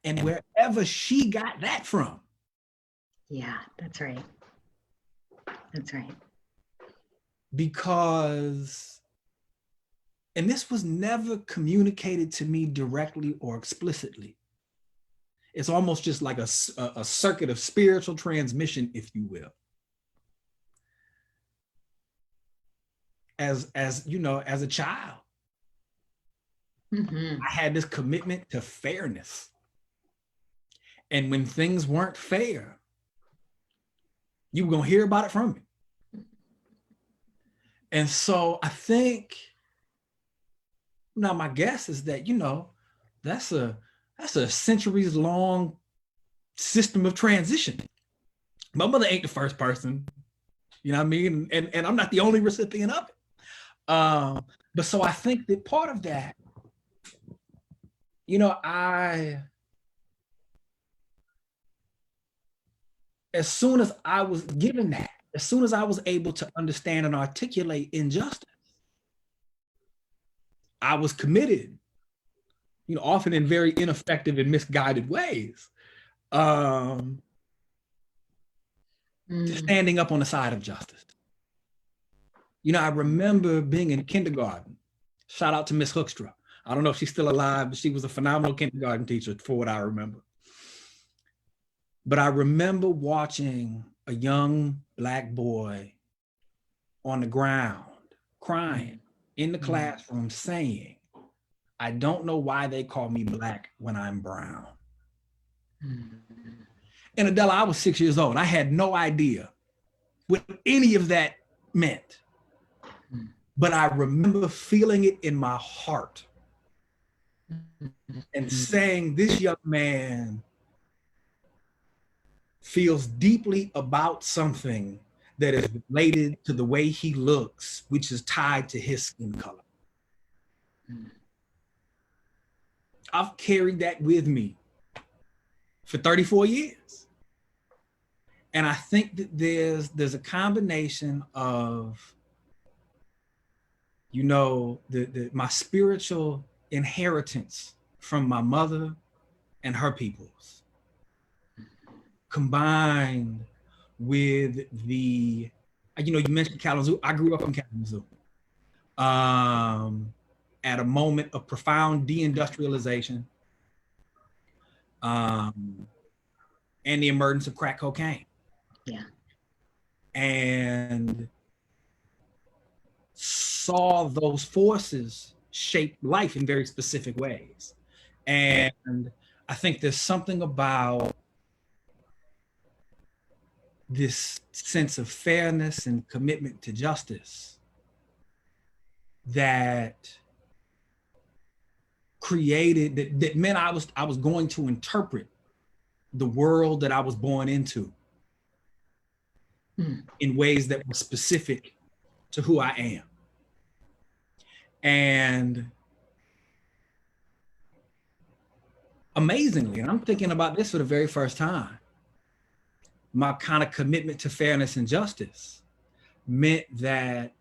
and wherever she got that from. Yeah, that's right. That's right. Because, and this was never communicated to me directly or explicitly. It's almost just like a circuit of spiritual transmission, if you will. As a child, I had this commitment to fairness. And when things weren't fair, you were gonna hear about it from me. And so I think, now my guess is that, that's a centuries long system of transition. My mother ain't the first person, you know what I mean? And I'm not the only recipient of it. But so I think that part of that, as soon as I was given that, as soon as I was able to understand and articulate injustice, I was committed, often in very ineffective and misguided ways, to standing up on the side of justice. I remember being in kindergarten. Shout out to Miss Hoekstra. I don't know if she's still alive, but she was a phenomenal kindergarten teacher for what I remember. But I remember watching a young Black boy on the ground crying in the classroom saying, I don't know why they call me Black when I'm brown. And Adela, I was 6 years old. I had no idea what any of that meant. But I remember feeling it in my heart and saying, this young man feels deeply about something that is related to the way he looks, which is tied to his skin color. I've carried that with me for 34 years. And I think that there's a combination of, you know, my spiritual inheritance from my mother and her peoples, combined with the, you know, you mentioned Kalamazoo. I grew up in Kalamazoo at a moment of profound deindustrialization and the emergence of crack cocaine. Yeah. And saw those forces shape life in very specific ways. And I think there's something about this sense of fairness and commitment to justice that created, that meant I was going to interpret the world that I was born into in ways that were specific to who I am. And amazingly, and I'm thinking about this for the very first time, my kind of commitment to fairness and justice meant that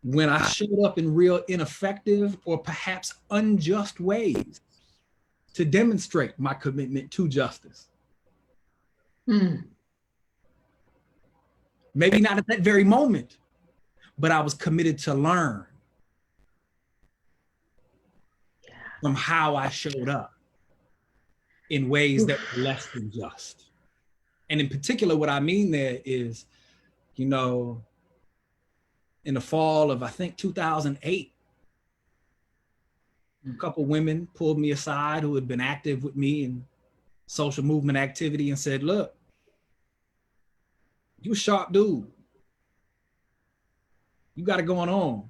when I showed up in real ineffective or perhaps unjust ways to demonstrate my commitment to justice, maybe not at that very moment, but I was committed to learn from how I showed up in ways that were less than just. And in particular, what I mean there is, you know, in the fall of, I think, 2008, a couple women pulled me aside who had been active with me in social movement activity and said, look, you a sharp dude. You got it going on,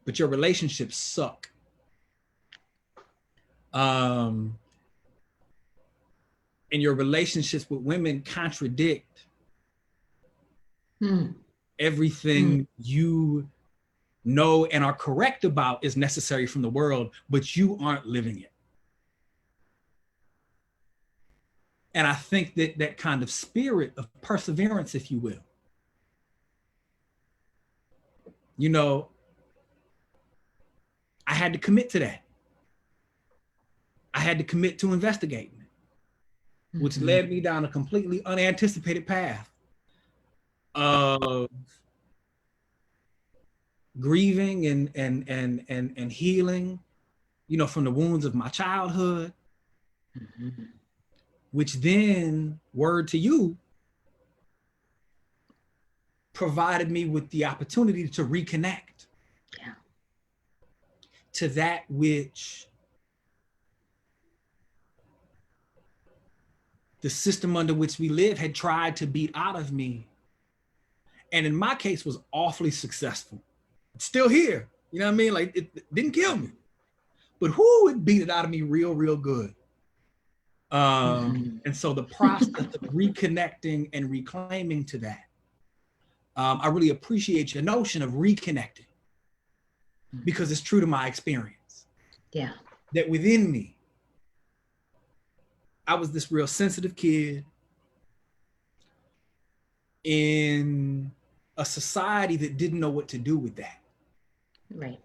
but your relationships suck. And your relationships with women contradict everything you know and are correct about is necessary from the world, but you aren't living it. And I think that that kind of spirit of perseverance, if you will, you know, I had to commit to that. I had to commit to investigating it, which led me down a completely unanticipated path of grieving and healing, you know, from the wounds of my childhood, which then, word to you, provided me with the opportunity to reconnect to that which the system under which we live had tried to beat out of me. And in my case was awfully successful. It's still here, you know what I mean? Like it didn't kill me, but who it beat it out of me real, real good. And so the process of reconnecting and reclaiming to that, I really appreciate your notion of reconnecting because it's true to my experience. Yeah. That within me, I was this real sensitive kid in a society that didn't know what to do with that. Right.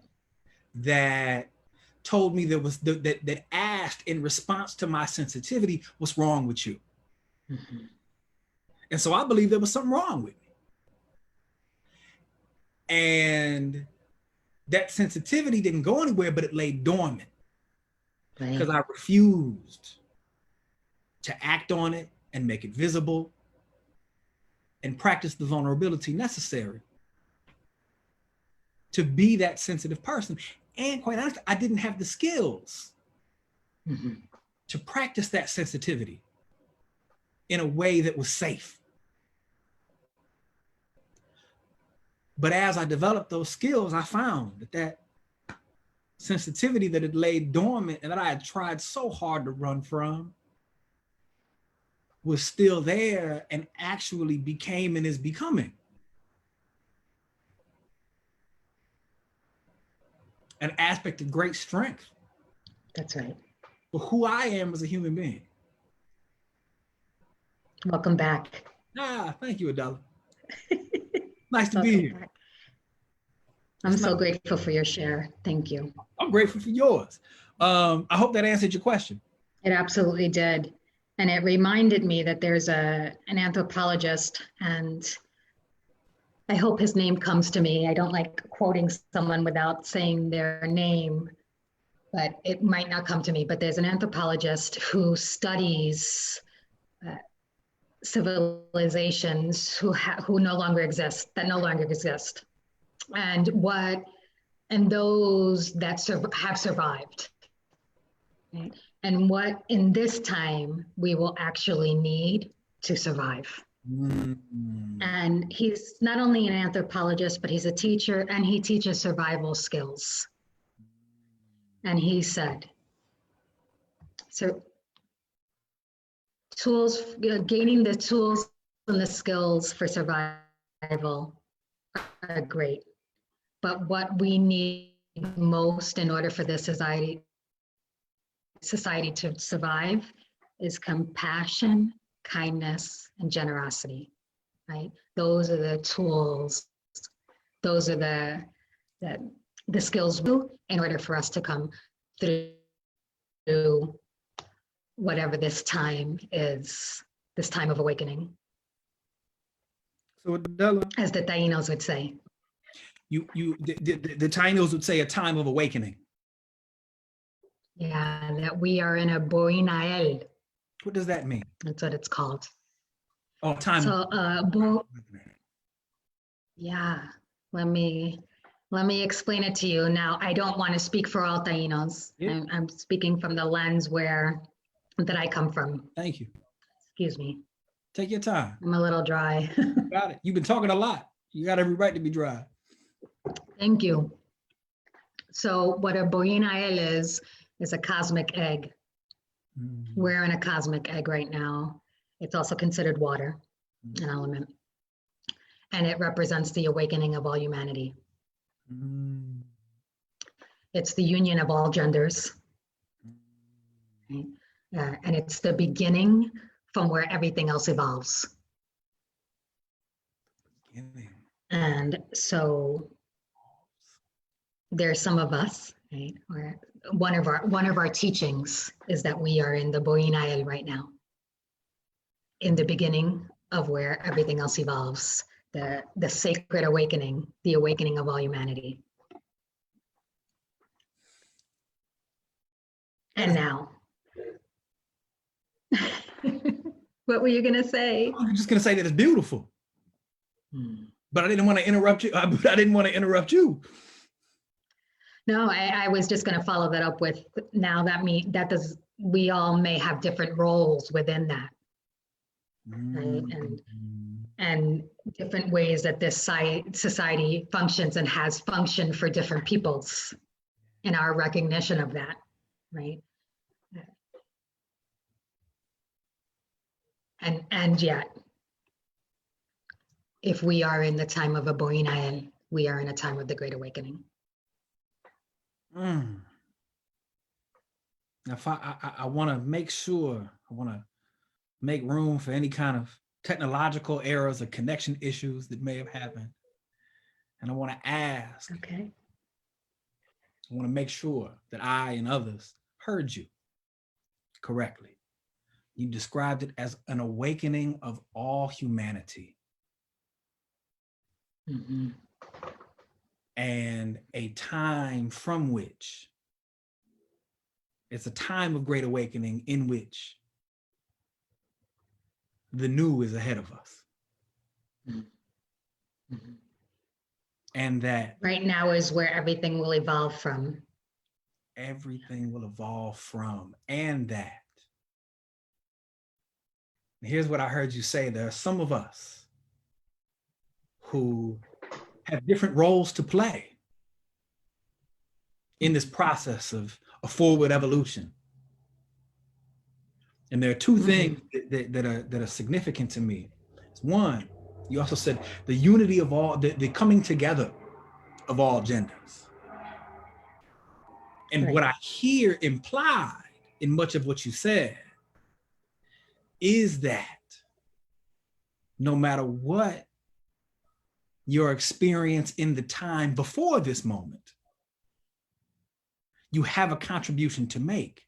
That told me that asked in response to my sensitivity, what's wrong with you? And so I believe there was something wrong with me. And that sensitivity didn't go anywhere, but it lay dormant because Right. I refused to act on it and make it visible and practice the vulnerability necessary to be that sensitive person. And quite honestly, I didn't have the skills to practice that sensitivity in a way that was safe. But as I developed those skills, I found that that sensitivity that had laid dormant and that I had tried so hard to run from was still there and actually became and is becoming an aspect of great strength That's right. for who I am as a human being. Welcome back. Thank you, Adela. Nice to be Welcome here. back. I'm It's so not- grateful for your share. Thank you. I'm grateful for yours. I hope that answered your question. It absolutely did. And it reminded me that there's an anthropologist, and I hope his name comes to me. I don't like quoting someone without saying their name, but it might not come to me. But there's an anthropologist who studies civilizations who no longer exist, that no longer exist, and those that have survived. Right? And what in this time we will actually need to survive. And he's not only an anthropologist, but he's a teacher, and he teaches survival skills. And he said, so gaining the tools and the skills for survival are great. But what we need most in order for this society to survive is compassion, kindness, and generosity, right? Those are the tools. Those are the skills in order for us to come through whatever this time is, this time of awakening. So Adela, As the Tainos would say. The Tainos would say a time of awakening. Yeah, that we are in a Boinael. What does that mean? That's what it's called. Oh, time. So, yeah, let me explain it to you. Now, I don't want to speak for all Tainos. Yeah. I'm speaking from the lens that I come from. Thank you. Excuse me. Take your time. I'm a little dry. Got it. You've been talking a lot. You got every right to be dry. Thank you. So what a Boinael is a cosmic egg. We're in a cosmic egg right now. It's also considered water, an element. And it represents the awakening of all humanity. It's the union of all genders. Right? And it's the beginning from where everything else evolves. And so there's some of us, right? Or one of our teachings is that we are in the Boinael right now, in the beginning of where everything else evolves, the sacred awakening, the awakening of all humanity. And now, what were you gonna say? I'm just gonna say that it's beautiful. But I didn't want to interrupt you. I didn't want to interrupt you. No, I was just going to follow that up with now we all may have different roles within that, right? And different ways that this society functions and has functioned for different peoples in our recognition of that, right? And yet, if we are in the time of a Boinael, we are in a time of the Great Awakening. Now, if I want to make sure, I want to make room for any kind of technological errors or connection issues that may have happened. And I want to ask, okay. I want to make sure that I and others heard you correctly. You described it as an awakening of all humanity. and a time from which it's a time of great awakening in which the new is ahead of us. Mm-hmm. And that right now is where everything will evolve from. Everything will evolve from, and that. Here's what I heard you say. There are some of us who have different roles to play in this process of a forward evolution. And there are two things that are significant to me. One, you also said the unity of all, the coming together of all genders. And Right. what I hear implied in much of what you said is that no matter what your experience in the time before this moment, you have a contribution to make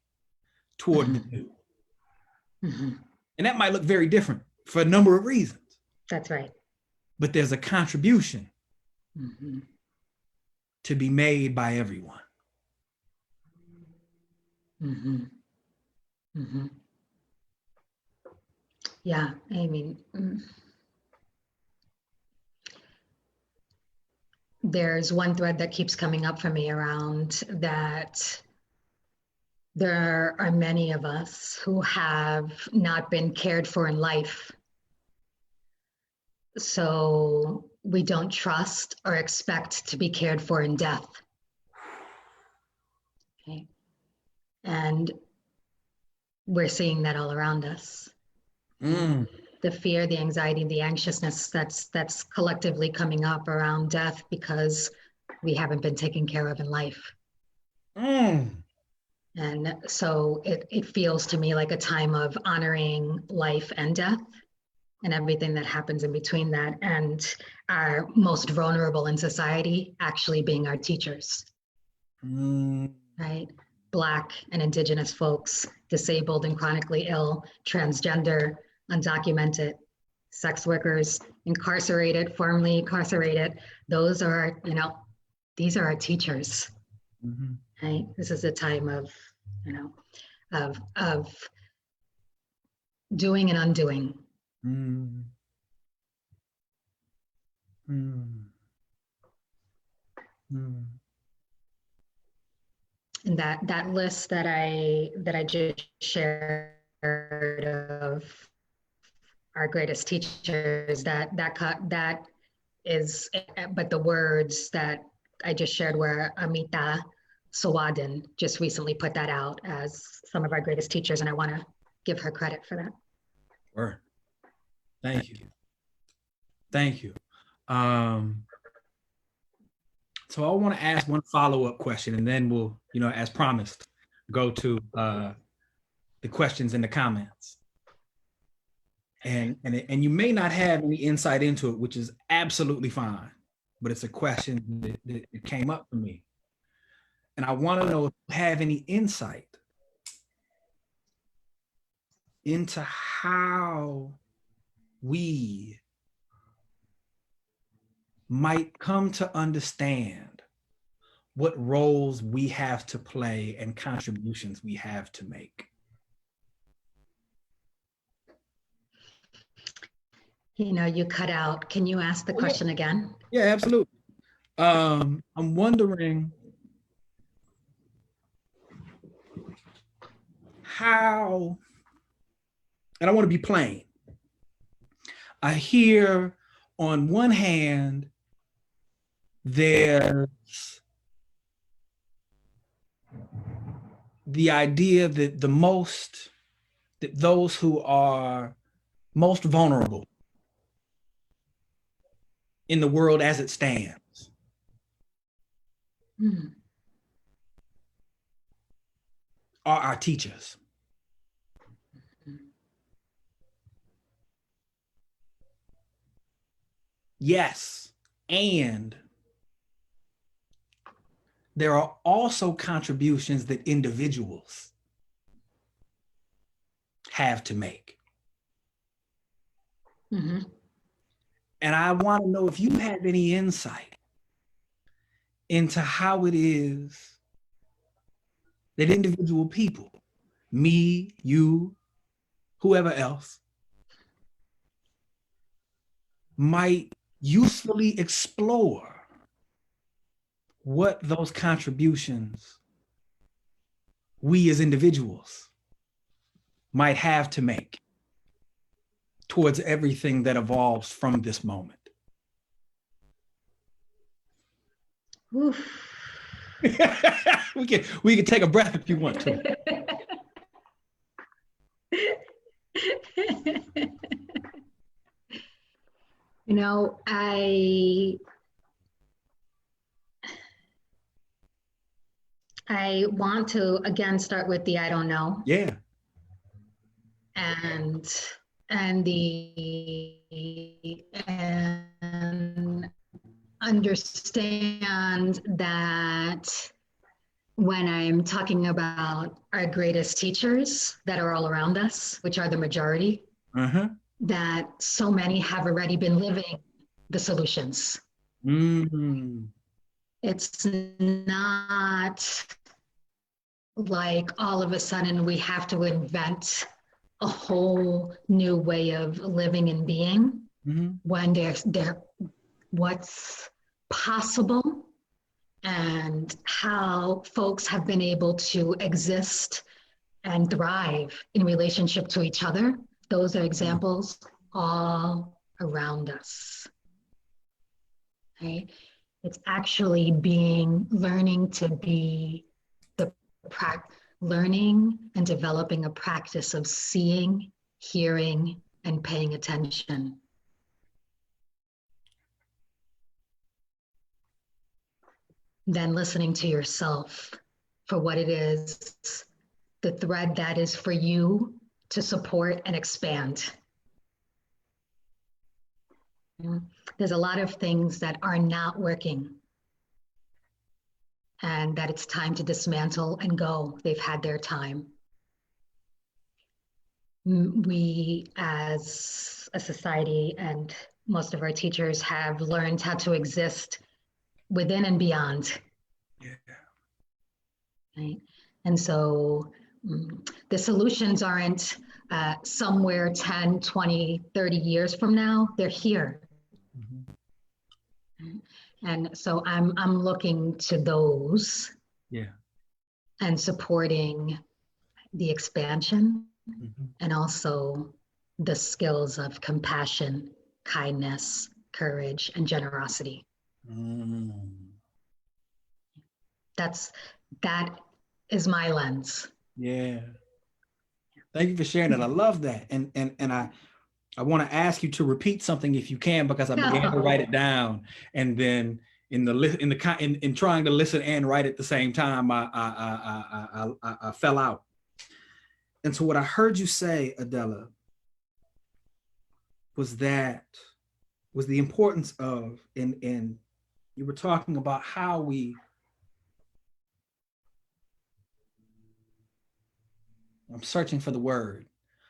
toward the new. And that might look very different for a number of reasons. That's right. But there's a contribution to be made by everyone. Yeah, I mean, there's one thread that keeps coming up for me around that there are many of us who have not been cared for in life. So we don't trust or expect to be cared for in death. Okay. And we're seeing that all around us. The fear, the anxiety, the anxiousness that's collectively coming up around death because we haven't been taken care of in life. And so it feels to me like a time of honoring life and death and everything that happens in between that, and our most vulnerable in society actually being our teachers, right? Black and Indigenous folks, disabled and chronically ill, transgender, undocumented, sex workers, incarcerated, formerly incarcerated. Those are, these are our teachers, right? This is a time of, of doing and undoing. And that list that I just shared of our greatest teachers, that is, but the words that I just shared were Amita Sawadin just recently put that out as some of our greatest teachers, and I want to give her credit for that. Sure. Thank you. Thank you. So I want to ask one follow-up question, and then we'll, as promised, go to the questions in the comments. And you may not have any insight into it, which is absolutely fine, but it's a question that came up for me. And I want to know if you have any insight into how we might come to understand what roles we have to play and contributions we have to make. You cut out. Can you ask the question again? Yeah, absolutely. I'm wondering how, and I want to be plain. I hear on one hand, there's the idea that those who are most vulnerable in the world as it stands are our teachers. Yes, and there are also contributions that individuals have to make. And I want to know if you have any insight into how it is that individual people, me, you, whoever else, might usefully explore what those contributions we as individuals might have to make towards everything that evolves from this moment. Oof. we can take a breath if you want to. You know, I want to again start with the I don't know. Yeah. And and understand that when I'm talking about our greatest teachers that are all around us, which are the majority, that so many have already been living the solutions. Mm. It's not like all of a sudden we have to invent a whole new way of living and being when there's what's possible and how folks have been able to exist and thrive in relationship to each other. Those are examples all around us. Right? It's actually learning to be learning and developing a practice of seeing, hearing, and paying attention. Then listening to yourself for what it is, the thread that is for you to support and expand. There's a lot of things that are not working and that it's time to dismantle and go. They've had their time. We as a society and most of our teachers have learned how to exist within and beyond. Yeah. Right? And so the solutions aren't somewhere 10, 20, 30 years from now, they're here. And so I'm looking to those and supporting the expansion and also the skills of compassion, kindness, courage, and generosity. That is my lens. Yeah. Thank you for sharing that. I love that. And I want to ask you to repeat something if you can, because I began to write it down, and then in trying to listen and write at the same time, I fell out. And so what I heard you say, Adela, was the importance of, and you were talking about how I'm searching for the word,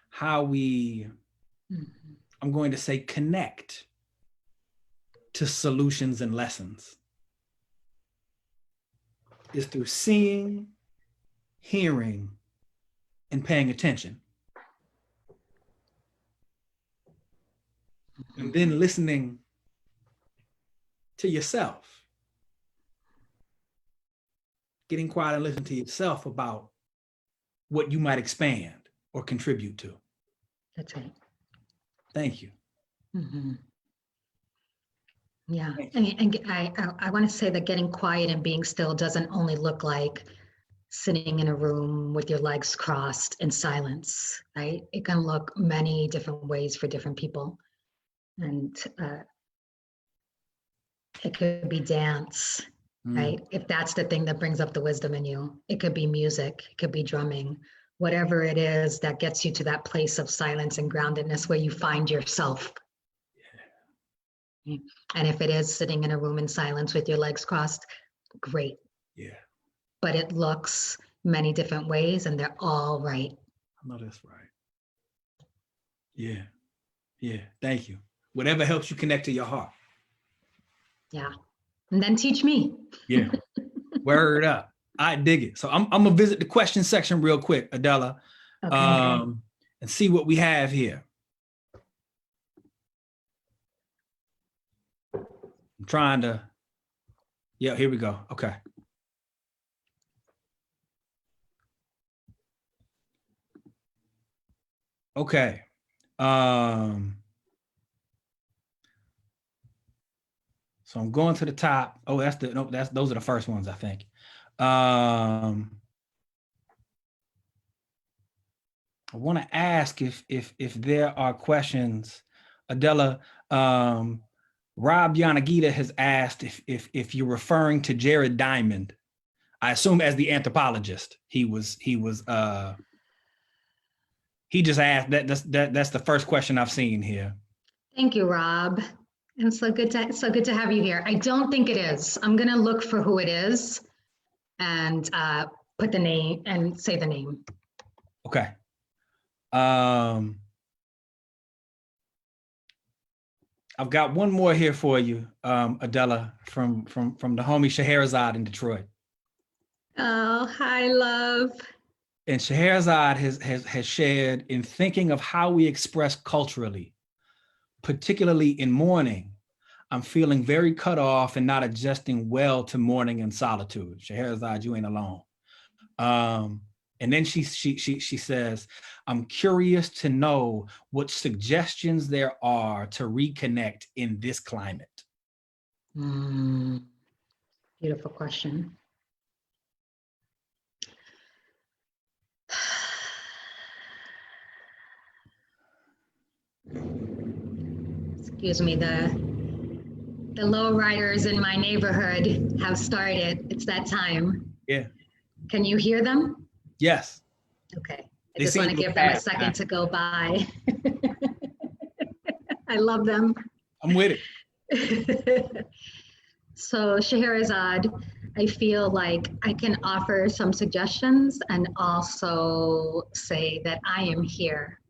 how we, I'm going to say, connect to solutions and lessons is through seeing, hearing, and paying attention. And then listening to yourself. Getting quiet and listening to yourself about what you might expand or contribute to. That's right. Thank you. Yeah, and I want to say that getting quiet and being still doesn't only look like sitting in a room with your legs crossed in silence, right? It can look many different ways for different people. And it could be dance, right? If that's the thing that brings up the wisdom in you. It could be music, it could be drumming, whatever it is that gets you to that place of silence and groundedness where you find yourself. Yeah. And if it is sitting in a room in silence with your legs crossed, great. Yeah. But it looks many different ways and they're all right. I know that's right. Yeah. Yeah. Thank you. Whatever helps you connect to your heart. Yeah. and then teach me. Yeah. Word up. I dig it. So I'm gonna visit the question section real quick, Adela, Okay. and see what we have here. I'm trying to. Yeah, here we go. Okay. Okay. So I'm going to the top. Oh, those are the first ones, I think. I want to ask if there are questions. Adela, Rob Yanagita has asked if you're referring to Jared Diamond. I assume as the anthropologist. He just asked that's the first question I've seen here. Thank you, Rob. It's so good to have you here. I don't think it is. I'm gonna look for who it is and put the name and say the name. Okay. I've got one more here for you, Adela, from the homie Scheherazade in Detroit. Oh, hi, love. And Scheherazade has shared, in thinking of how we express culturally, particularly in mourning, I'm feeling very cut off and not adjusting well to mourning and solitude. Scheherazade, you ain't alone. And then she says, I'm curious to know what suggestions there are to reconnect in this climate. Beautiful question. Excuse me, the lowriders in my neighborhood have started. It's that time. Yeah. Can you hear them? Yes. Okay. I just want to give them a second to go by. I love them. I'm with it. So Scheherazade, I feel like I can offer some suggestions and also say that I am here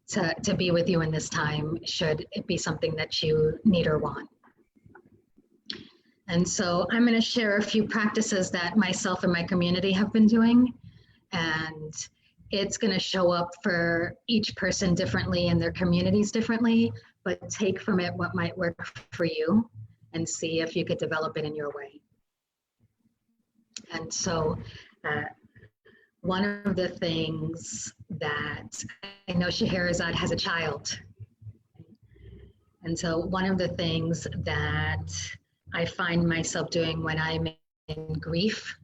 to be with you in this time, should it be something that you need or want. And so I'm going to share a few practices that myself and my community have been doing. And it's going to show up for each person differently and their communities differently, but take from it what might work for you and see if you could develop it in your way. And so one of the things that I know Scheherazade has a child. And so one of the things that I find myself doing when I'm in grief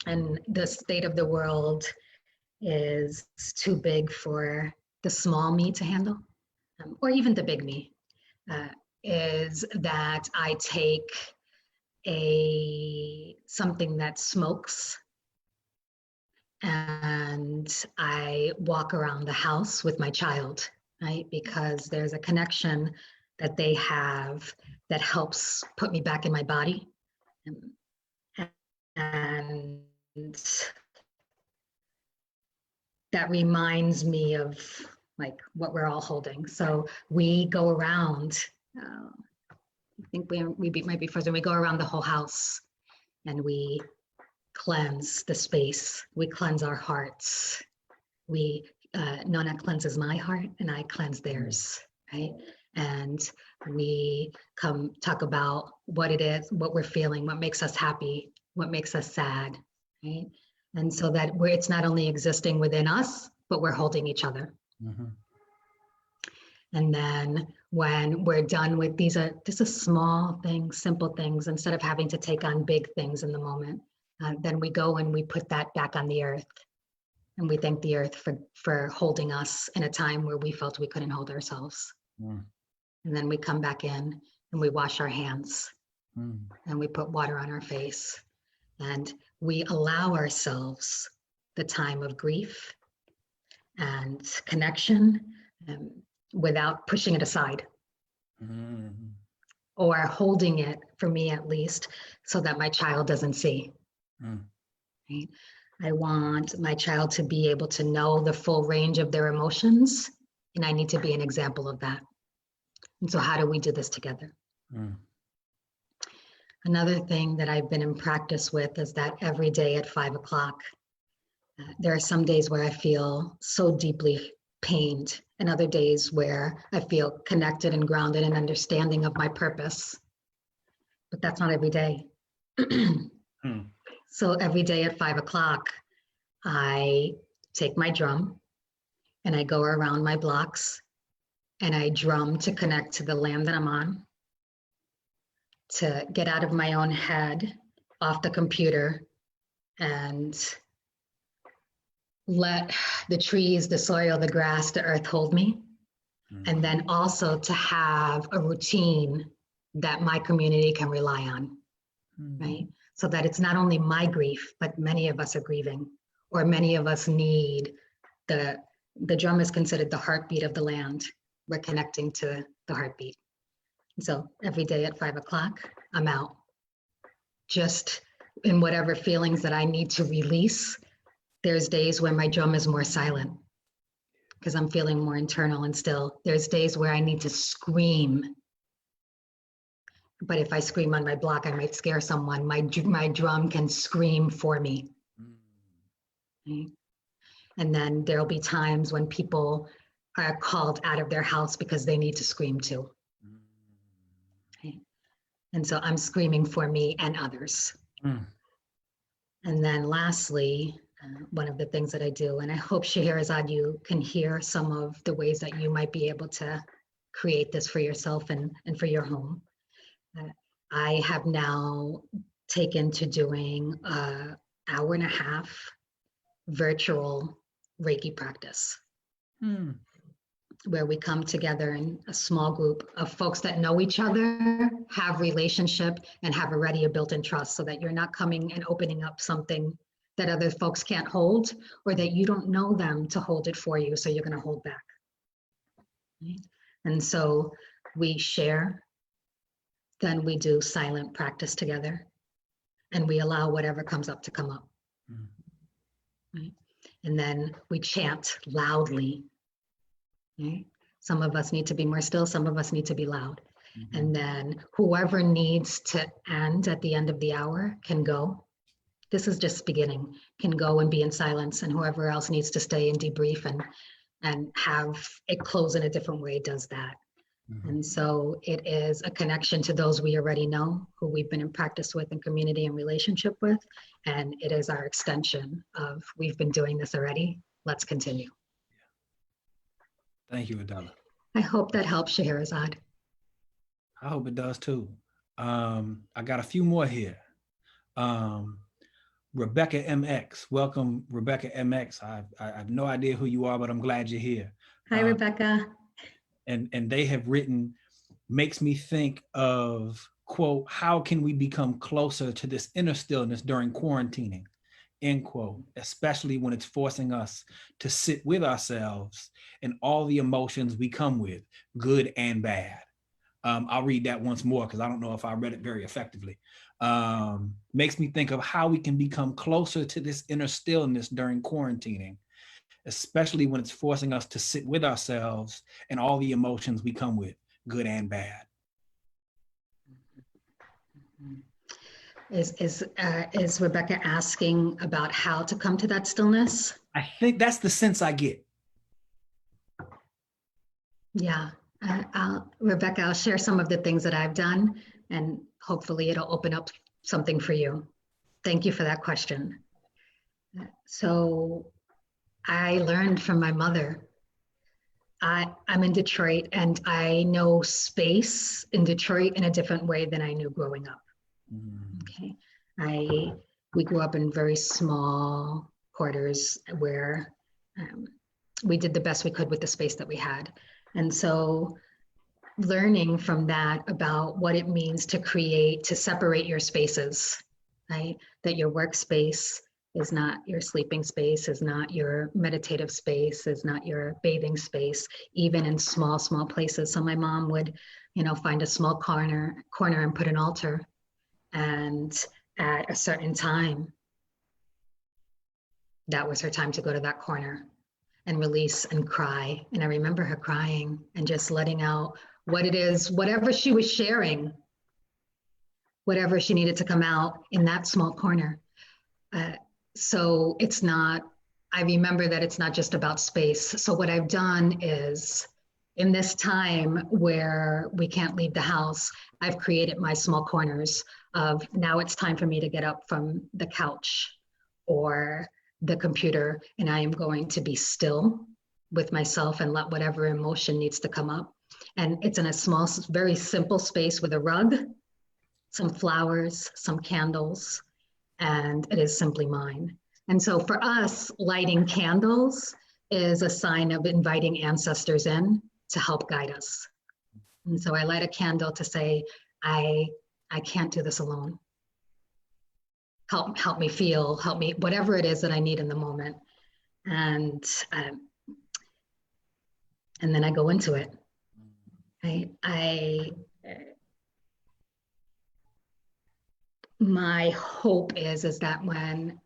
and the state of the world is too big for the small me to handle, or even the big me, is that I take something that smokes and I walk around the house with my child, right? Because there's a connection that they have that helps put me back in my body. And that reminds me of like what we're all holding. So we go around, I think we might be frozen. We go around the whole house and we cleanse the space. We cleanse our hearts. Nona cleanses my heart and I cleanse theirs, right? And we come talk about what it is, what we're feeling, what makes us happy, what makes us sad, right? And so that it's not only existing within us, but we're holding each other. Mm-hmm. And then when we're done with these are small things, simple things, instead of having to take on big things in the moment, then we go and we put that back on the earth. And we thank the earth for holding us in a time where we felt we couldn't hold ourselves. Mm. And then we come back in and we wash our hands and we put water on our face. And we allow ourselves the time of grief and connection without pushing it aside or holding it, for me at least, so that my child doesn't see. Right? I want my child to be able to know the full range of their emotions, and I need to be an example of that. And so how do we do this together? Another thing that I've been in practice with is that every day at 5 o'clock, there are some days where I feel so deeply pained, and other days where I feel connected and grounded and understanding of my purpose. But that's not every day. So every day at 5 o'clock, I take my drum and I go around my blocks and I drum to connect to the land that I'm on, to get out of my own head, off the computer, and let the trees, the soil, the grass, the earth hold me. And then also to have a routine that my community can rely on, right? So that it's not only my grief, but many of us are grieving, or many of us need the drum is considered the heartbeat of the land. We're connecting to the heartbeat. So every day at 5 o'clock, I'm out, just in whatever feelings that I need to release. There's days when my drum is more silent because I'm feeling more internal and still. There's days where I need to scream. But if I scream on my block, I might scare someone. My drum can scream for me. Okay? And then there'll be times when people are called out of their house because they need to scream too. Okay? And so I'm screaming for me and others. And then lastly, one of the things that I do, and I hope Scheherazade, you can hear some of the ways that you might be able to create this for yourself and for your home. I have now taken to doing an hour and a half virtual Reiki practice, where we come together in a small group of folks that know each other, have relationship, and have already a built-in trust, so that you're not coming and opening up something that other folks can't hold, or that you don't know them to hold it for you, so you're going to hold back. Right? And so we share, then we do silent practice together, and we allow whatever comes up to come up. Right? And then we chant loudly. Right? Some of us need to be more still, some of us need to be loud. And then whoever needs to end at the end of the hour can go. This is just beginning, can go and be in silence, and whoever else needs to stay and debrief and have it close in a different way does that. And so it is a connection to those we already know, who we've been in practice with in community and relationship with. And it is our extension of, we've been doing this already, let's continue. Thank you, Adela. I hope that helps, Scheherazade. I hope it does too. I got a few more here. Rebecca MX, welcome, Rebecca MX. I have no idea who you are, but I'm glad you're here. Hi, Rebecca. And they have written, makes me think of, quote, how can we become closer to this inner stillness during quarantining, end quote, especially when it's forcing us to sit with ourselves and all the emotions we come with, good and bad. I'll read that once more because I don't know if I read it very effectively. Makes me think of how we can become closer to this inner stillness during quarantining, especially when it's forcing us to sit with ourselves and all the emotions we come with, good and bad. Is Rebecca asking about how to come to that stillness? I think that's the sense I get. Yeah, Rebecca, I'll share some of the things that I've done, and hopefully it'll open up something for you. Thank you for that question. So I learned from my mother. I'm in Detroit, and I know space in Detroit in a different way than I knew growing up. Okay, we grew up in very small quarters where we did the best we could with the space that we had. And so learning from that about what it means to create, to separate your spaces, right? That your workspace is not your sleeping space, is not your meditative space, is not your bathing space, even in small, small places. So my mom would, find a small corner and put an altar. And at a certain time, that was her time to go to that corner and release and cry. And I remember her crying and just letting out what it is, whatever she was sharing whatever she needed to come out in that small corner. So it's not, I remember that it's not just about space. So what I've done is, in this time where we can't leave the house, I've created my small corners of, now it's time for me to get up from the couch or the computer, and I am going to be still with myself and let whatever emotion needs to come up. And it's in a small, very simple space with a rug, some flowers, some candles, and it is simply mine. And so for us, lighting candles is a sign of inviting ancestors in to help guide us. And so I light a candle to say, I can't do this alone. Help me feel, help me, whatever it is that I need in the moment. And then I go into it. My hope is that when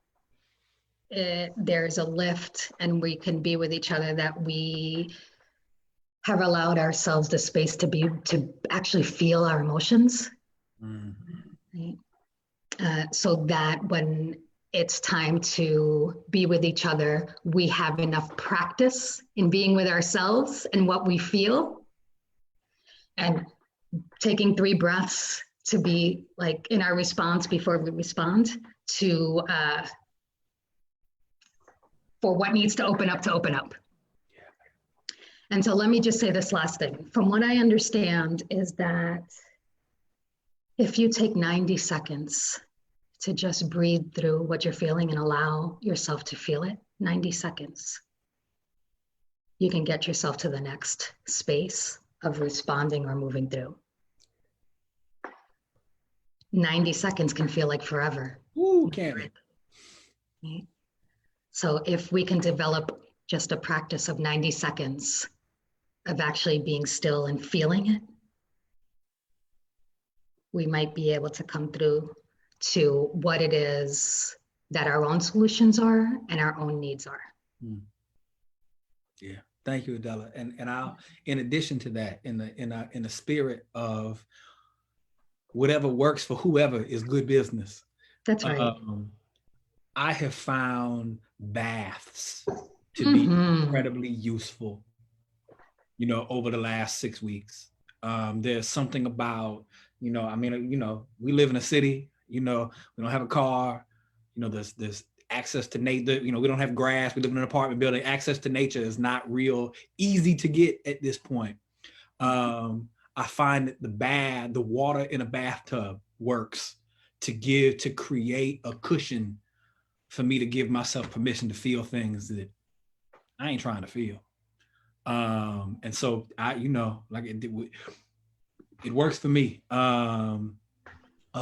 there's a lift and we can be with each other, that we have allowed ourselves the space to actually feel our emotions. Right? So that when it's time to be with each other, we have enough practice in being with ourselves and what we feel, and taking 3 breaths to be like in our response before we respond to for what needs to open up. And so let me just say this last thing. From what I understand is that if you take 90 seconds to just breathe through what you're feeling and allow yourself to feel it, 90 seconds, you can get yourself to the next space of responding or moving through. 90 seconds can feel like forever. Ooh, can it? Right? So if we can develop just a practice of 90 seconds of actually being still and feeling it, we might be able to come through to what it is that our own solutions are and our own needs are. Yeah, thank you, Adela. And I'll, in addition to that, in the spirit of whatever works for whoever is good business. That's right. I have found baths to be incredibly useful, over the last 6 weeks. There's something about, we live in a city, we don't have a car, there's access to nature, we don't have grass, we live in an apartment building. Access to nature is not real easy to get at this point. I find that the water in a bathtub works to create a cushion for me to give myself permission to feel things that I ain't trying to feel. And so it works for me.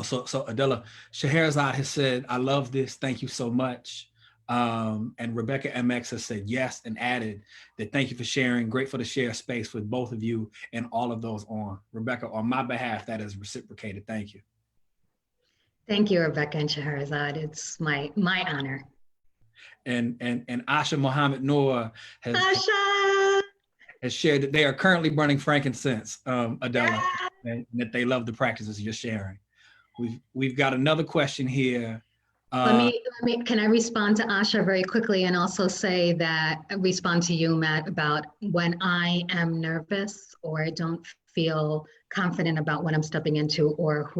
So Adela, Scheherazade has said, I love this. Thank you so much. And Rebecca MX has said yes and added that thank you for sharing. Grateful to share space with both of you and all of those on. Rebecca, on my behalf, that is reciprocated. Thank you. Thank you, Rebecca and Scheherazade. It's my honor. And Asha Mohammed Noor has shared that they are currently burning frankincense, Adela, and that they love the practices you're sharing. We've got another question here. Can I respond to Asha very quickly and also say that, respond to you, Matt, about when I am nervous or I don't feel confident about what I'm stepping into or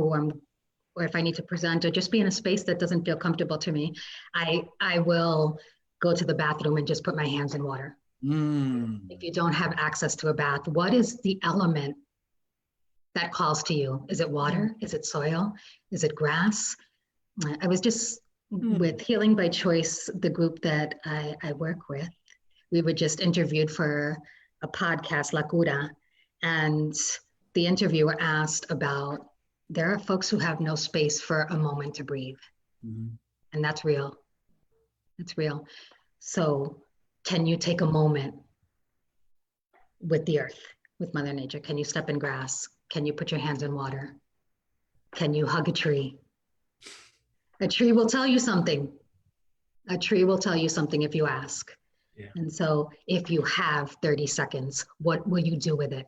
or if I need to present or just be in a space that doesn't feel comfortable to me, I will go to the bathroom and just put my hands in water. If you don't have access to a bath, what is the element that calls to you? Is it water? Is it soil? Is it grass? I was just with Healing by Choice, the group that I work with, we were just interviewed for a podcast, La Cura, and the interviewer asked about, there are folks who have no space for a moment to breathe. And that's real. It's real. So can you take a moment with the earth, with Mother Nature? Can you step in grass? Can you put your hands in water? Can you hug a tree? A tree will tell you something. A tree will tell you something if you ask. Yeah. And so if you have 30 seconds, what will you do with it?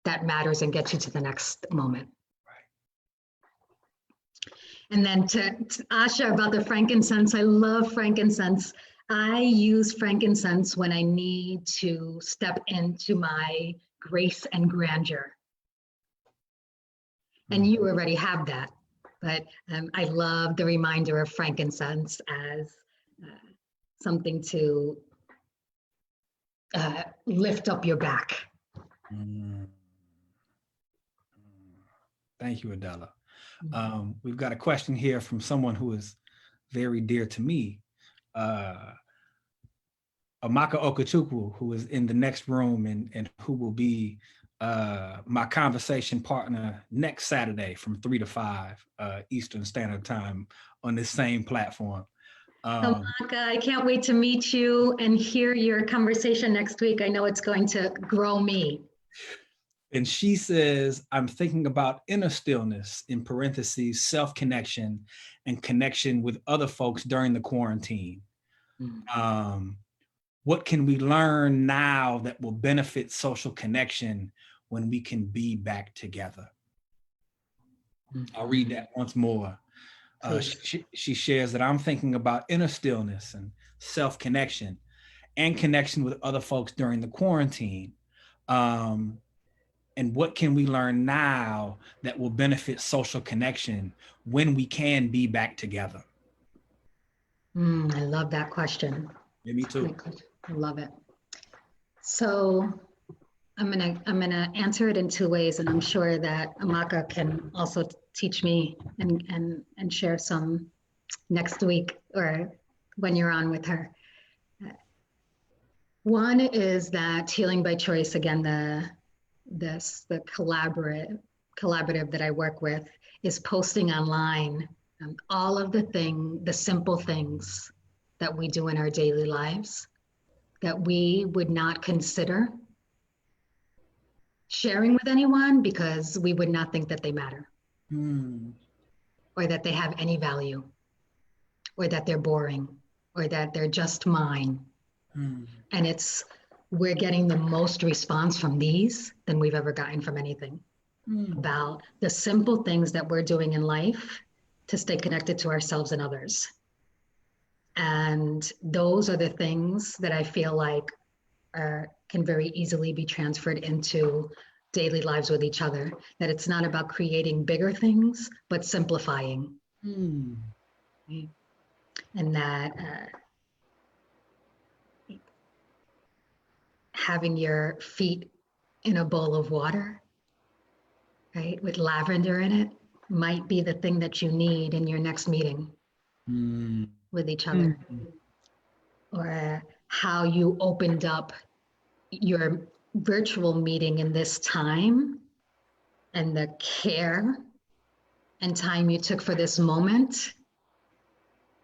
That matters and gets you to the next moment. And then to Asha about the frankincense, I love frankincense. I use frankincense when I need to step into my grace and grandeur. And you already have that, but I love the reminder of frankincense as something to lift up your back. Thank you, Adela. We've got a question here from someone who is very dear to me, Amaka Okachukwu, who is in the next room and who will be my conversation partner next Saturday from 3 to 5 Eastern Standard Time on this same platform. Amaka, I can't wait to meet you and hear your conversation next week. I know it's going to grow me. And she says, I'm thinking about inner stillness, in parentheses, self-connection and connection with other folks during the quarantine. What can we learn now that will benefit social connection when we can be back together? I'll read that once more. She shares that I'm thinking about inner stillness and self-connection and connection with other folks during the quarantine. And what can we learn now that will benefit social connection when we can be back together? I love that question. Yeah, me too. I love it. So I'm gonna answer it in two ways, and I'm sure that Amaka can also teach me and share some next week or when you're on with her. One is that healing by choice, again, the collaborative that I work with is posting online all of the simple things that we do in our daily lives that we would not consider sharing with anyone because we would not think that they matter or that they have any value or that they're boring or that they're just mine. And we're getting the most response from these than we've ever gotten from anything about the simple things that we're doing in life to stay connected to ourselves and others. And those are the things that I feel like can very easily be transferred into daily lives with each other, that it's not about creating bigger things, but simplifying. Right? And that having your feet in a bowl of water, right, with lavender in it, might be the thing that you need in your next meeting with each other. Or how you opened up your virtual meeting in this time and the care and time you took for this moment,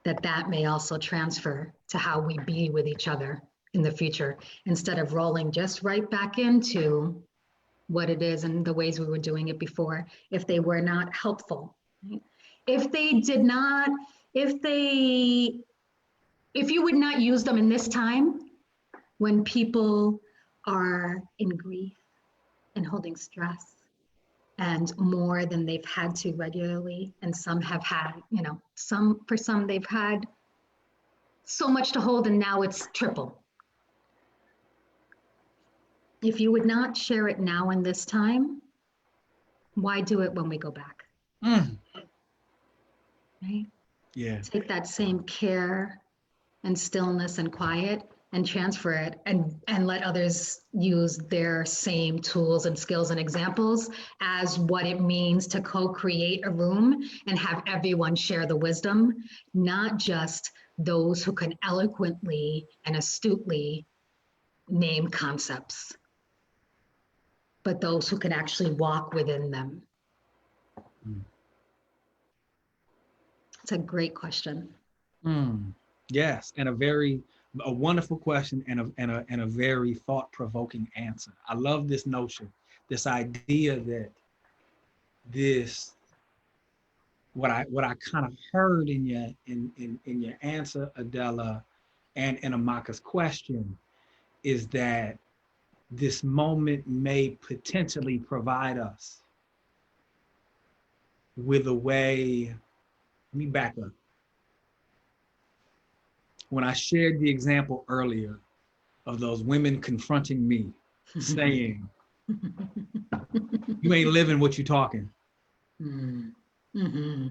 that may also transfer to how we be with each other in the future, instead of rolling just right back into what it is and the ways we were doing it before, if they were not helpful. Right? If you would not use them in this time when people are in grief and holding stress and more than they've had to regularly, and some have had, for some they've had so much to hold and now it's triple. If you would not share it now in this time, why do it when we go back? Right? Yeah. Take that same care and stillness and quiet and transfer it and let others use their same tools and skills and examples as what it means to co-create a room and have everyone share the wisdom, not just those who can eloquently and astutely name concepts, but those who can actually walk within them. It's a great question. Yes, and a wonderful question and a very thought-provoking answer. I love this notion, this idea that what I kind of heard in your answer, Adela, and in Amaka's question, is that this moment may potentially provide us with a way Let me back up. When I shared the example earlier of those women confronting me, saying, you ain't living what you talking. Mm-hmm.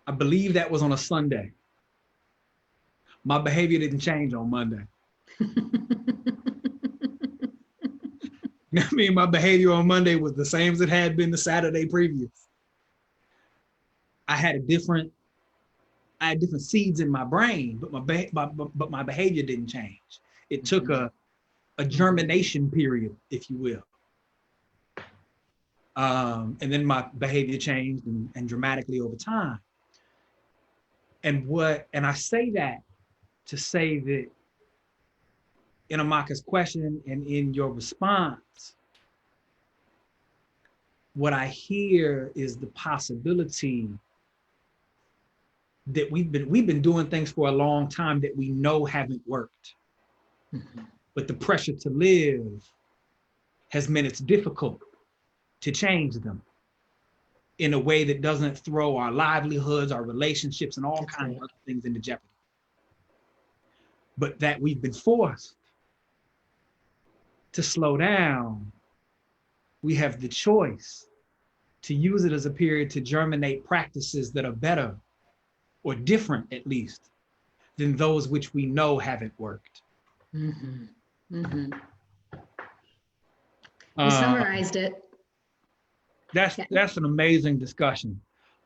I believe that was on a Sunday. My behavior didn't change on Monday. I mean, my behavior on Monday was the same as it had been the Saturday previous. I had different seeds in my brain, but my behavior didn't change. It took a germination period, if you will. And then my behavior changed and dramatically over time. And I say that to say that in Amaka's question and in your response, what I hear is the possibility that we've been doing things for a long time that we know haven't worked. But the pressure to live has meant it's difficult to change them in a way that doesn't throw our livelihoods, our relationships, and all kinds of other things into jeopardy. But that we've been forced to slow down. We have the choice to use it as a period to germinate practices that are better or different, at least, than those which we know haven't worked. Mm-hmm. Mm-hmm. You summarized it. That's an amazing discussion.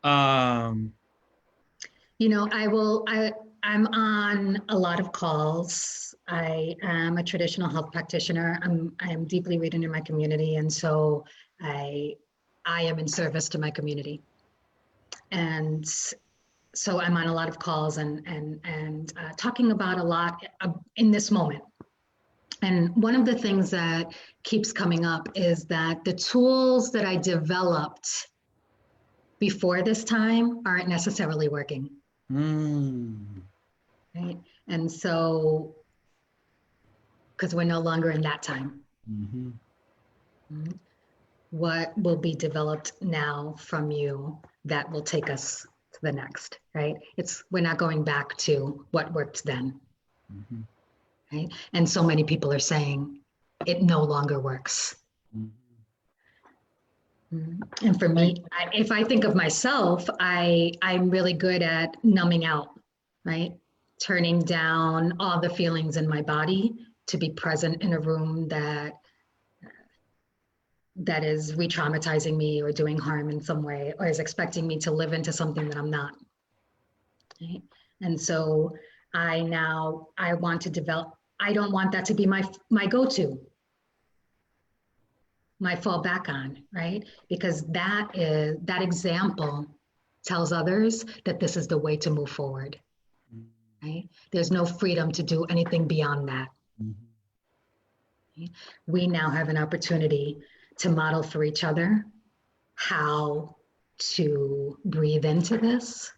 You know, I'm on a lot of calls. I am a traditional health practitioner. I am deeply rooted in my community, and so I am in service to my community. And so I'm on a lot of calls and talking about a lot in this moment. And one of the things that keeps coming up is that the tools that I developed before this time aren't necessarily working. Right? And so, because we're no longer in that time. What will be developed now from you that will take us to the next, right? We're not going back to what worked then. Right? And so many people are saying it no longer works. And for me, if I think of myself, I'm really good at numbing out, right? Turning down all the feelings in my body to be present in a room that is re-traumatizing me or doing harm in some way, or is expecting me to live into something that I'm not. Right? And so I want to develop, I don't want that to be my go-to, my fall back on, right? Because that example tells others that this is the way to move forward, right? There's no freedom to do anything beyond that. Right? We now have an opportunity to model for each other how to breathe into this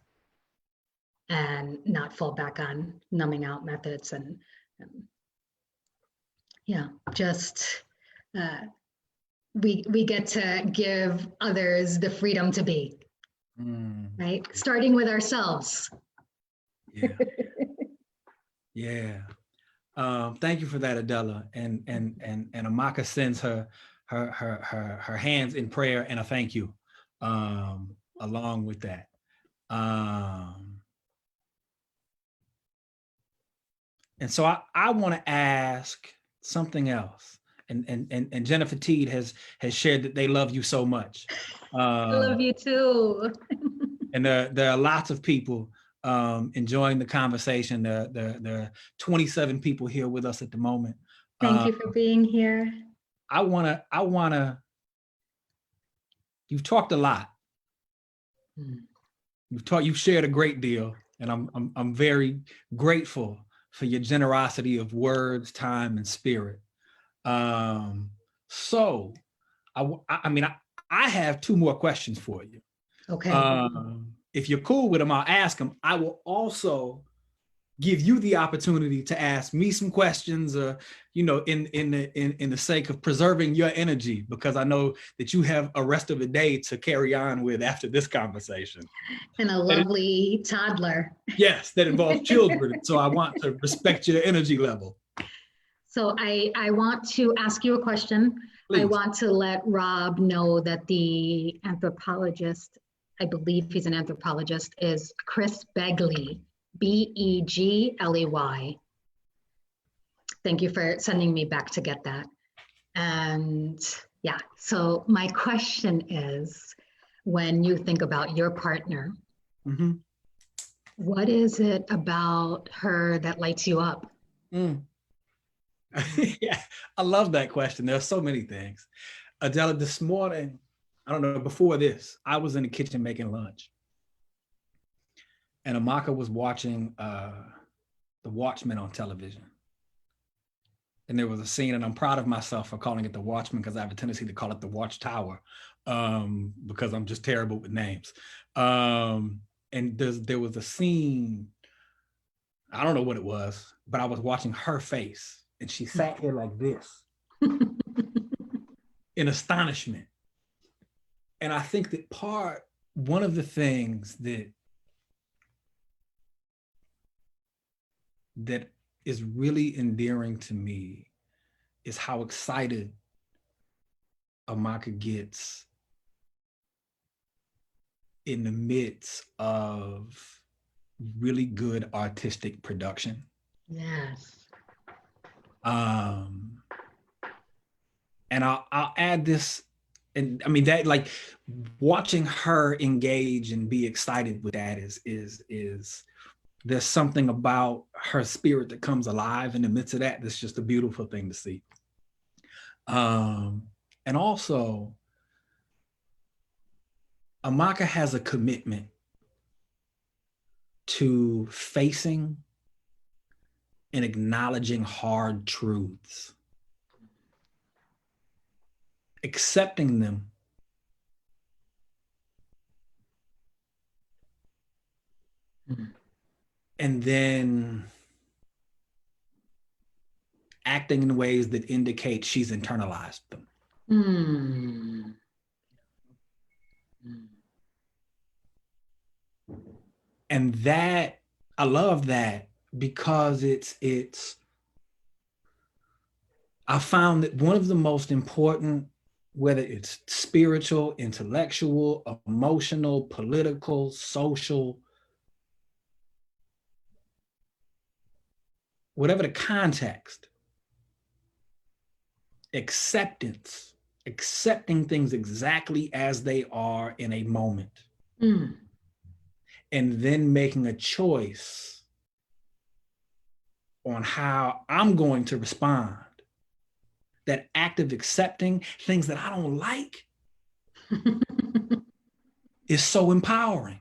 and not fall back on numbing out methods and just we get to give others the freedom to be, right? Starting with ourselves. Yeah. Thank you for that, Adela. And Amaka sends her hands in prayer and a thank you along with that. And so I want to ask something else. And Jennifer Teed has shared that they love you so much. I love you too. And there are lots of people enjoying the conversation. There are 27 people here with us at the moment. Thank you for being here. I wanna. You've talked a lot. You've shared a great deal, and I'm very grateful for your generosity of words, time, and spirit. So, I have two more questions for you. Okay. If you're cool with them, I'll ask them. I will also give you the opportunity to ask me some questions, you know, in the sake of preserving your energy, because I know that you have a rest of the day to carry on with after this conversation. And a lovely toddler. Yes, that involves children. So I want to respect your energy level. So I want to ask you a question. Please. I want to let Rob know that the anthropologist, I believe he's an anthropologist, is Chris Begley, Begley. Thank you for sending me back to get that. And yeah, so my question is, when you think about your partner, Mm-hmm. what is it about her that lights you up? Mm. Yeah, I love that question. There are so many things. Adela, this morning, I don't know, before this, I was in the kitchen making lunch. And Amaka was watching The Watchmen on television. And there was a scene, and I'm proud of myself for calling it The Watchmen, because I have a tendency to call it The Watchtower, because I'm just terrible with names. And there was a scene, I don't know what it was, but I was watching her face, and she sat here like this in astonishment. And I think that one of the things that is really endearing to me is how excited Amaka gets in the midst of really good artistic production. Yes. And I'll add this, and I mean that, like, watching her engage and be excited with that is there's something about her spirit that comes alive in the midst of that. That's just a beautiful thing to see. And also, Amaka has a commitment to facing and acknowledging hard truths, accepting them, and then acting in ways that indicate she's internalized them. Mm. And that, I love that, because I found that one of the most important, whether it's spiritual, intellectual, emotional, political, social, whatever the context, accepting things exactly as they are in a moment, and then making a choice on how I'm going to respond. That act of accepting things that I don't like is so empowering.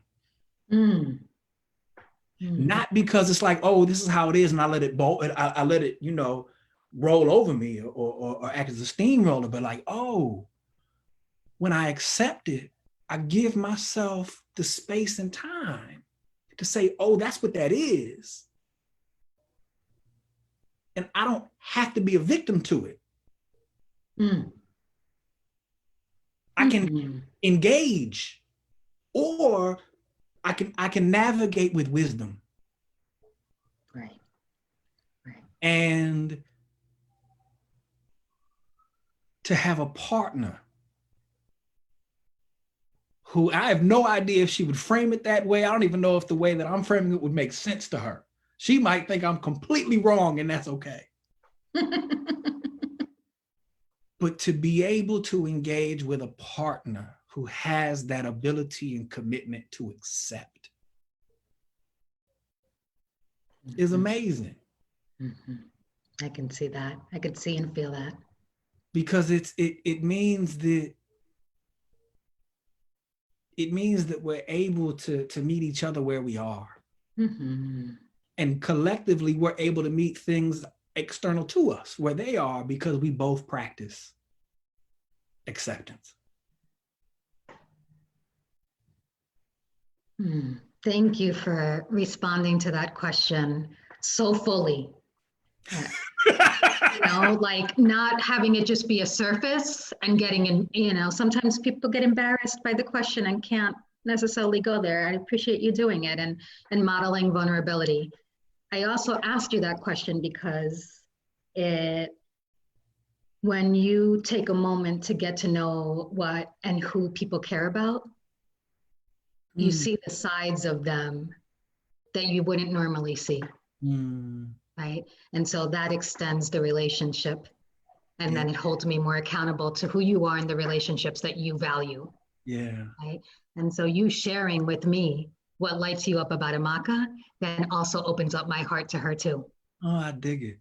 Not because it's like, oh, this is how it is, and I let it I let it, you know, roll over me or act as a steamroller, but like, oh, when I accept it, I give myself the space and time to say, oh, that's what that is. And I don't have to be a victim to it. I can engage, or I can navigate with wisdom. Right. And to have a partner who, I have no idea if she would frame it that way. I don't even know if the way that I'm framing it would make sense to her. She might think I'm completely wrong, and that's okay. But to be able to engage with a partner who has that ability and commitment to accept is amazing. I can see that. I could see and feel that. Because it means that we're able to meet each other where we are. And collectively, we're able to meet things external to us where they are, because we both practice acceptance. Thank you for responding to that question. so fully. You know, like not having it just be a surface and getting in, you know, sometimes people get embarrassed by the question and can't necessarily go there. I appreciate you doing it and modeling vulnerability. I also asked you that question because when you take a moment to get to know what and who people care about, you see the sides of them that you wouldn't normally see. Right? And so that extends the relationship. And then it holds me more accountable to who you are in the relationships that you value. Yeah. Right. And so you sharing with me what lights you up about Amaka then also opens up my heart to her too. Oh, I dig it.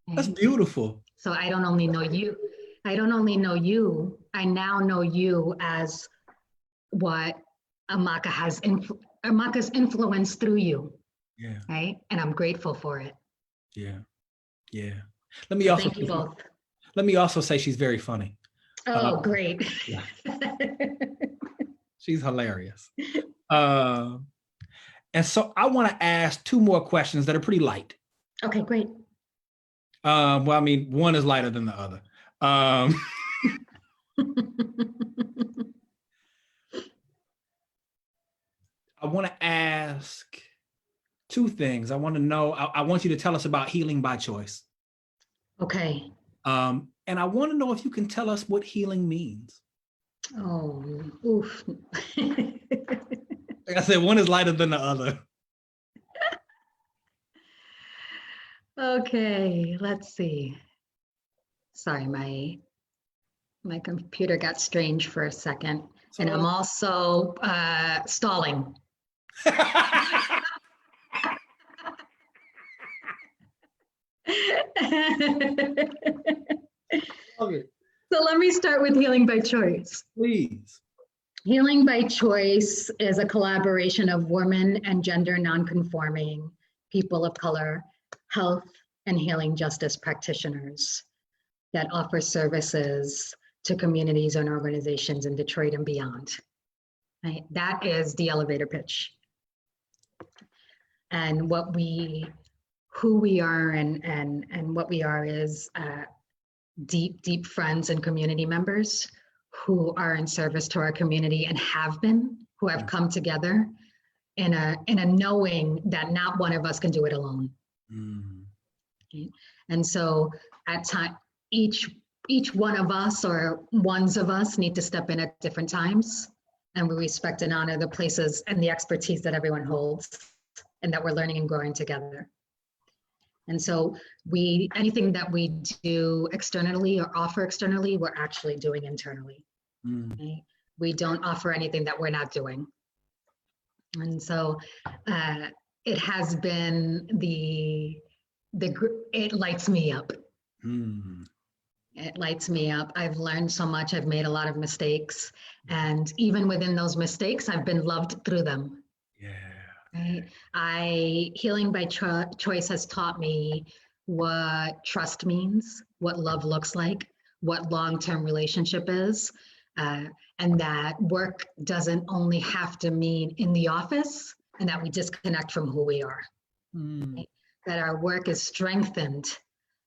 Right? That's beautiful. So I don't only know you, I now know you as what Amaka's influence through you. Yeah. Right. And I'm grateful for it. Yeah. Yeah. Let me also thank you both. Let me also say she's very funny. Oh, great. Yeah. She's hilarious. And so I want to ask two more questions that are pretty light. Okay, great. Well, I mean, one is lighter than the other. I want to ask two things. I want to know, I want you to tell us about healing by choice. Okay. And I want to know if you can tell us what healing means. Oh, oof. Like I said, one is lighter than the other. Okay, let's see. Sorry, my computer got strange for a second. And I'm also stalling. Okay. So let me start with healing by choice. Please. Healing by choice is a collaboration of women and gender nonconforming, people of color, health and healing justice practitioners that offer services to communities and organizations in Detroit and beyond. Right? That is the elevator pitch. And who we are and what we are is deep friends and community members who are in service to our community and have been, who have come together in a knowing that not one of us can do it alone. Okay? And so at time, each one of us or ones of us need to step in at different times, and we respect and honor the places and the expertise that everyone holds and that we're learning and growing together. And so anything that we do externally or offer externally, we're actually doing internally. Right? We don't offer anything that we're not doing. And so it has been it lights me up. It lights me up. I've learned so much. I've made a lot of mistakes. And even within those mistakes, I've been loved through them. Yeah. Right? Healing by choice has taught me what trust means, what love looks like, what long-term relationship is, and that work doesn't only have to mean in the office and that we disconnect from who we are. Right? That our work is strengthened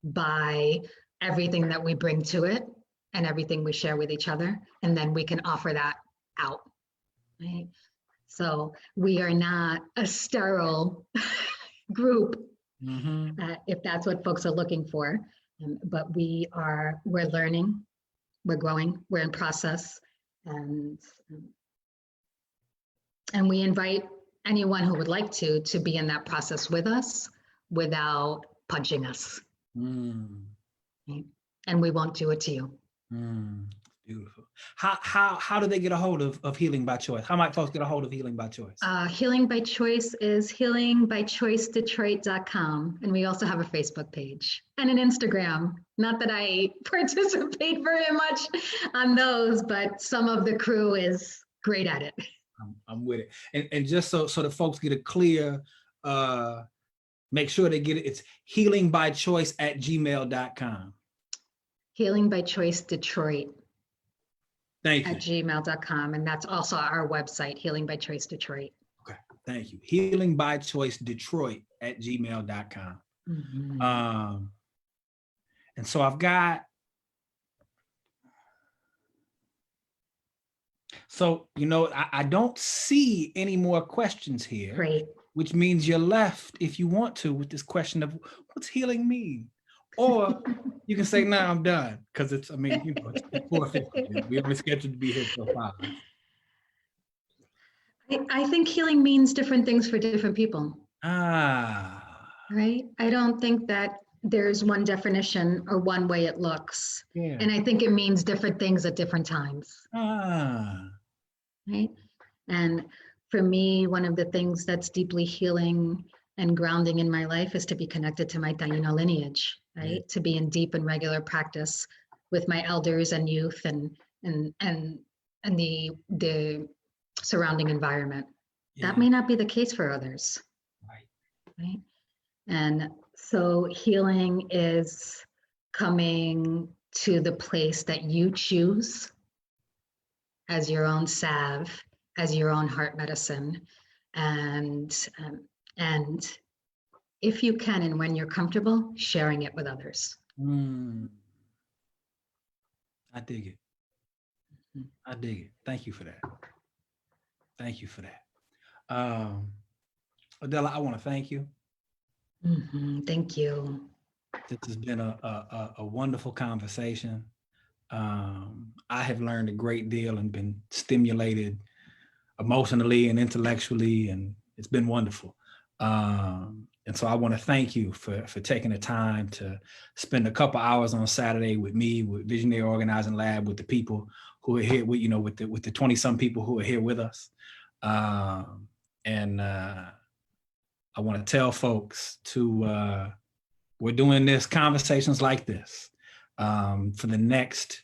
by everything that we bring to it and everything we share with each other, and then we can offer that out. Right? So we are not a sterile group, if that's what folks are looking for. But we're learning, we're growing, we're in process, and we invite anyone who would like to be in that process with us without punching us. Right? And we won't do it to you. Beautiful. How do they get a hold of Healing by Choice? How might folks get a hold of Healing by Choice? Healing by Choice is healingbychoicedetroit.com. And we also have a Facebook page and an Instagram. Not that I participate very much on those, but some of the crew is great at it. I'm with it. And just so the folks get a clear, make sure they get it. It's healingbychoice@gmail.com. Healing by Choice Detroit. Thank you. At gmail.com. And that's also our website, Healing by Choice Detroit. Okay, thank you. Healing by Choice Detroit distorts@gmail.com. Mhm. And so I've got, so, I don't see any more questions here, Great. which means you're left, if you want to, with this question of what's healing mean? Or you can say, no, I'm done. Because it's 4:50. We only scheduled to be here till 5. I think healing means different things for different people, Ah, right? I don't think that there's one definition or one way it looks. yeah. And I think it means different things at different times, Ah, right? And for me, one of the things that's deeply healing and grounding in my life is to be connected to my Taino lineage, right? Yeah. To be in deep and regular practice with my elders and youth and the surrounding environment. That yeah. may not be the case for others, Right. right? And so healing is coming to the place that you choose as your own salve, as your own heart medicine, and and if you can and when you're comfortable, sharing it with others. Mm, I dig it. I dig it. Thank you for that. Thank you for that. Adela, I want to thank you. Thank you. This has been a wonderful conversation. I have learned a great deal and been stimulated emotionally and intellectually, and it's been wonderful. And so I want to thank you for taking the time to spend a couple hours on Saturday with me, with Visionary Organizing Lab, with the people who are here, with the 20-some people who are here with us. And I want to tell folks to we're doing this conversations like this for the next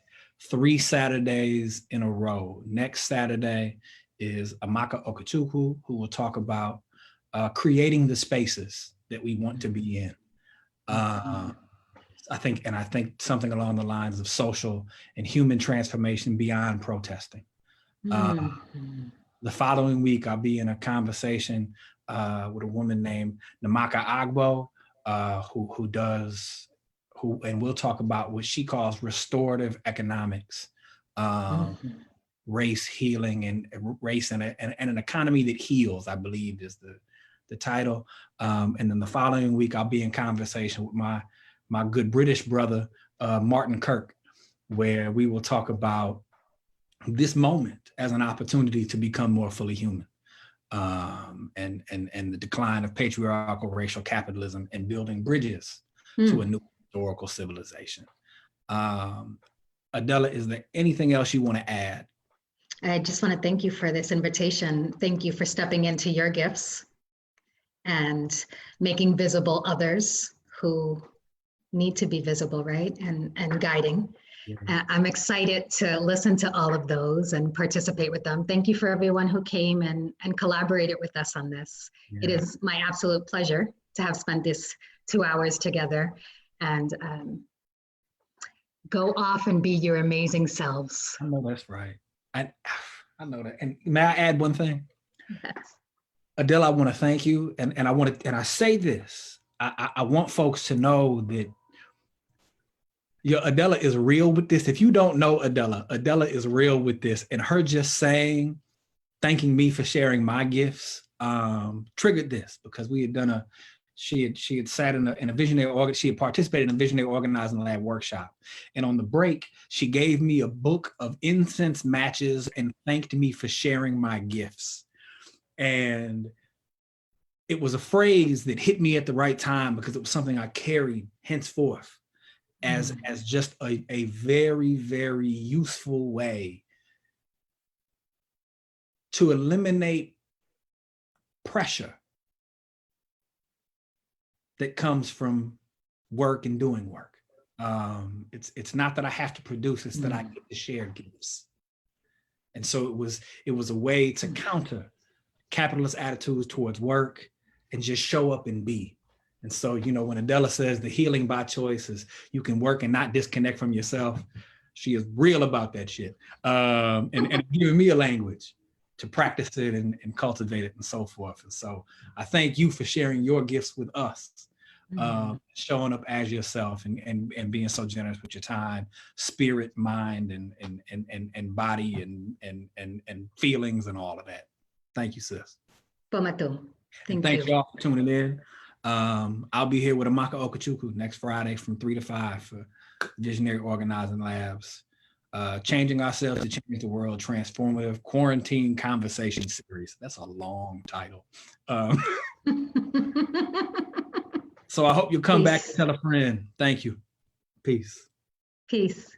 3 Saturdays in a row. Next Saturday is Amaka Okachukwu, who will talk about creating the spaces that we want to be in. I think something along the lines of social and human transformation beyond protesting. The following week, I'll be in a conversation with a woman named Namaka Agbo, and we'll talk about what she calls restorative economics, race healing and race and an economy that heals, I believe is the title. And then the following week, I'll be in conversation with my good British brother, Martin Kirk, where we will talk about this moment as an opportunity to become more fully human, and the decline of patriarchal racial capitalism and building bridges to a new historical civilization. Adela, is there anything else you want to add? I just want to thank you for this invitation. Thank you for stepping into your gifts and making visible others who need to be visible, right? And guiding. I'm excited to listen to all of those and participate with them. Thank you for everyone who came and collaborated with us on this. It is my absolute pleasure to have spent this 2 hours together, and go off and be your amazing selves. I know that's right. I know that. And may I add one thing? Yes. Adela, I want to thank you. And I say this, I want folks to know that Adela is real with this. If you don't know Adela is real with this. And her just saying, thanking me for sharing my gifts, triggered this, because we had done she had sat in a visionary, she had participated in a Visionary Organizing Lab workshop. And on the break, she gave me a book of incense matches and thanked me for sharing my gifts. And it was a phrase that hit me at the right time, because it was something I carried henceforth as just a very, very useful way to eliminate pressure that comes from work and doing work. It's not that I have to produce, it's that I get to share gifts. And so it was a way to counter capitalist attitudes towards work and just show up and be. And so, when Adela says the healing by choice is you can work and not disconnect from yourself, she is real about that shit. And giving me a language practice it and cultivate it and so forth. And so I thank you for sharing your gifts with us, showing up as yourself and being so generous with your time, spirit, mind, and body and feelings and all of that. Thank you, sis. Pomatu. Thank you all for tuning in. I'll be here with Amaka Okachukwu next Friday from 3 to 5 for Visionary Organizing Labs. Changing Ourselves to Change the World, Transformative Quarantine Conversation Series. That's a long title. So I hope you'll come back and tell a friend. Thank you. Peace. Peace.